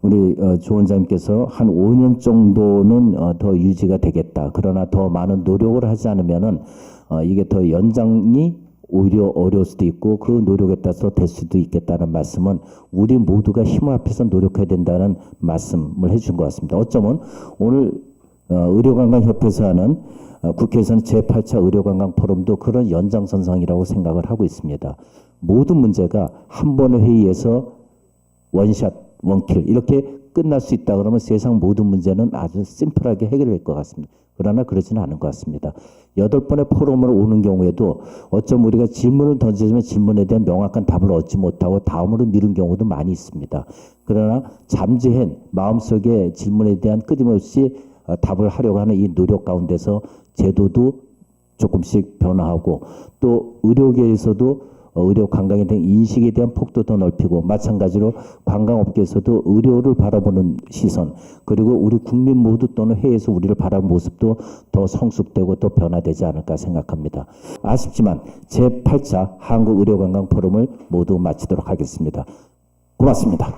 우리 조 원장님께서 한 5년 정도는 더 유지가 되겠다. 그러나 더 많은 노력을 하지 않으면은 이게 더 연장이 오히려 어려울 수도 있고 그 노력에 따라서 될 수도 있겠다는 말씀은 우리 모두가 힘을 합해서 노력해야 된다는 말씀을 해준 것 같습니다. 어쩌면 오늘 의료관광협회에서 하는 국회에서는 제8차 의료관광 포럼도 그런 연장선상이라고 생각을 하고 있습니다. 모든 문제가 한 번의 회의에서 원샷, 원킬 이렇게 끝날 수 있다 그러면 세상 모든 문제는 아주 심플하게 해결될 것 같습니다. 그러나 그러지는 않은 것 같습니다. 8번의 포럼으로 오는 경우에도 어쩜 우리가 질문을 던지면 질문에 대한 명확한 답을 얻지 못하고 다음으로 미룬 경우도 많이 있습니다. 그러나 잠재한 마음속에 질문에 대한 끊임없이 답을 하려고 하는 이 노력 가운데서 제도도 조금씩 변화하고 또 의료계에서도 의료 관광에 대한 인식에 대한 폭도 더 넓히고 마찬가지로 관광업계에서도 의료를 바라보는 시선 그리고 우리 국민 모두 또는 해외에서 우리를 바라보는 모습도 더 성숙되고 더 변화되지 않을까 생각합니다. 아쉽지만 제8차 한국의료관광 포럼을 모두 마치도록 하겠습니다. 고맙습니다.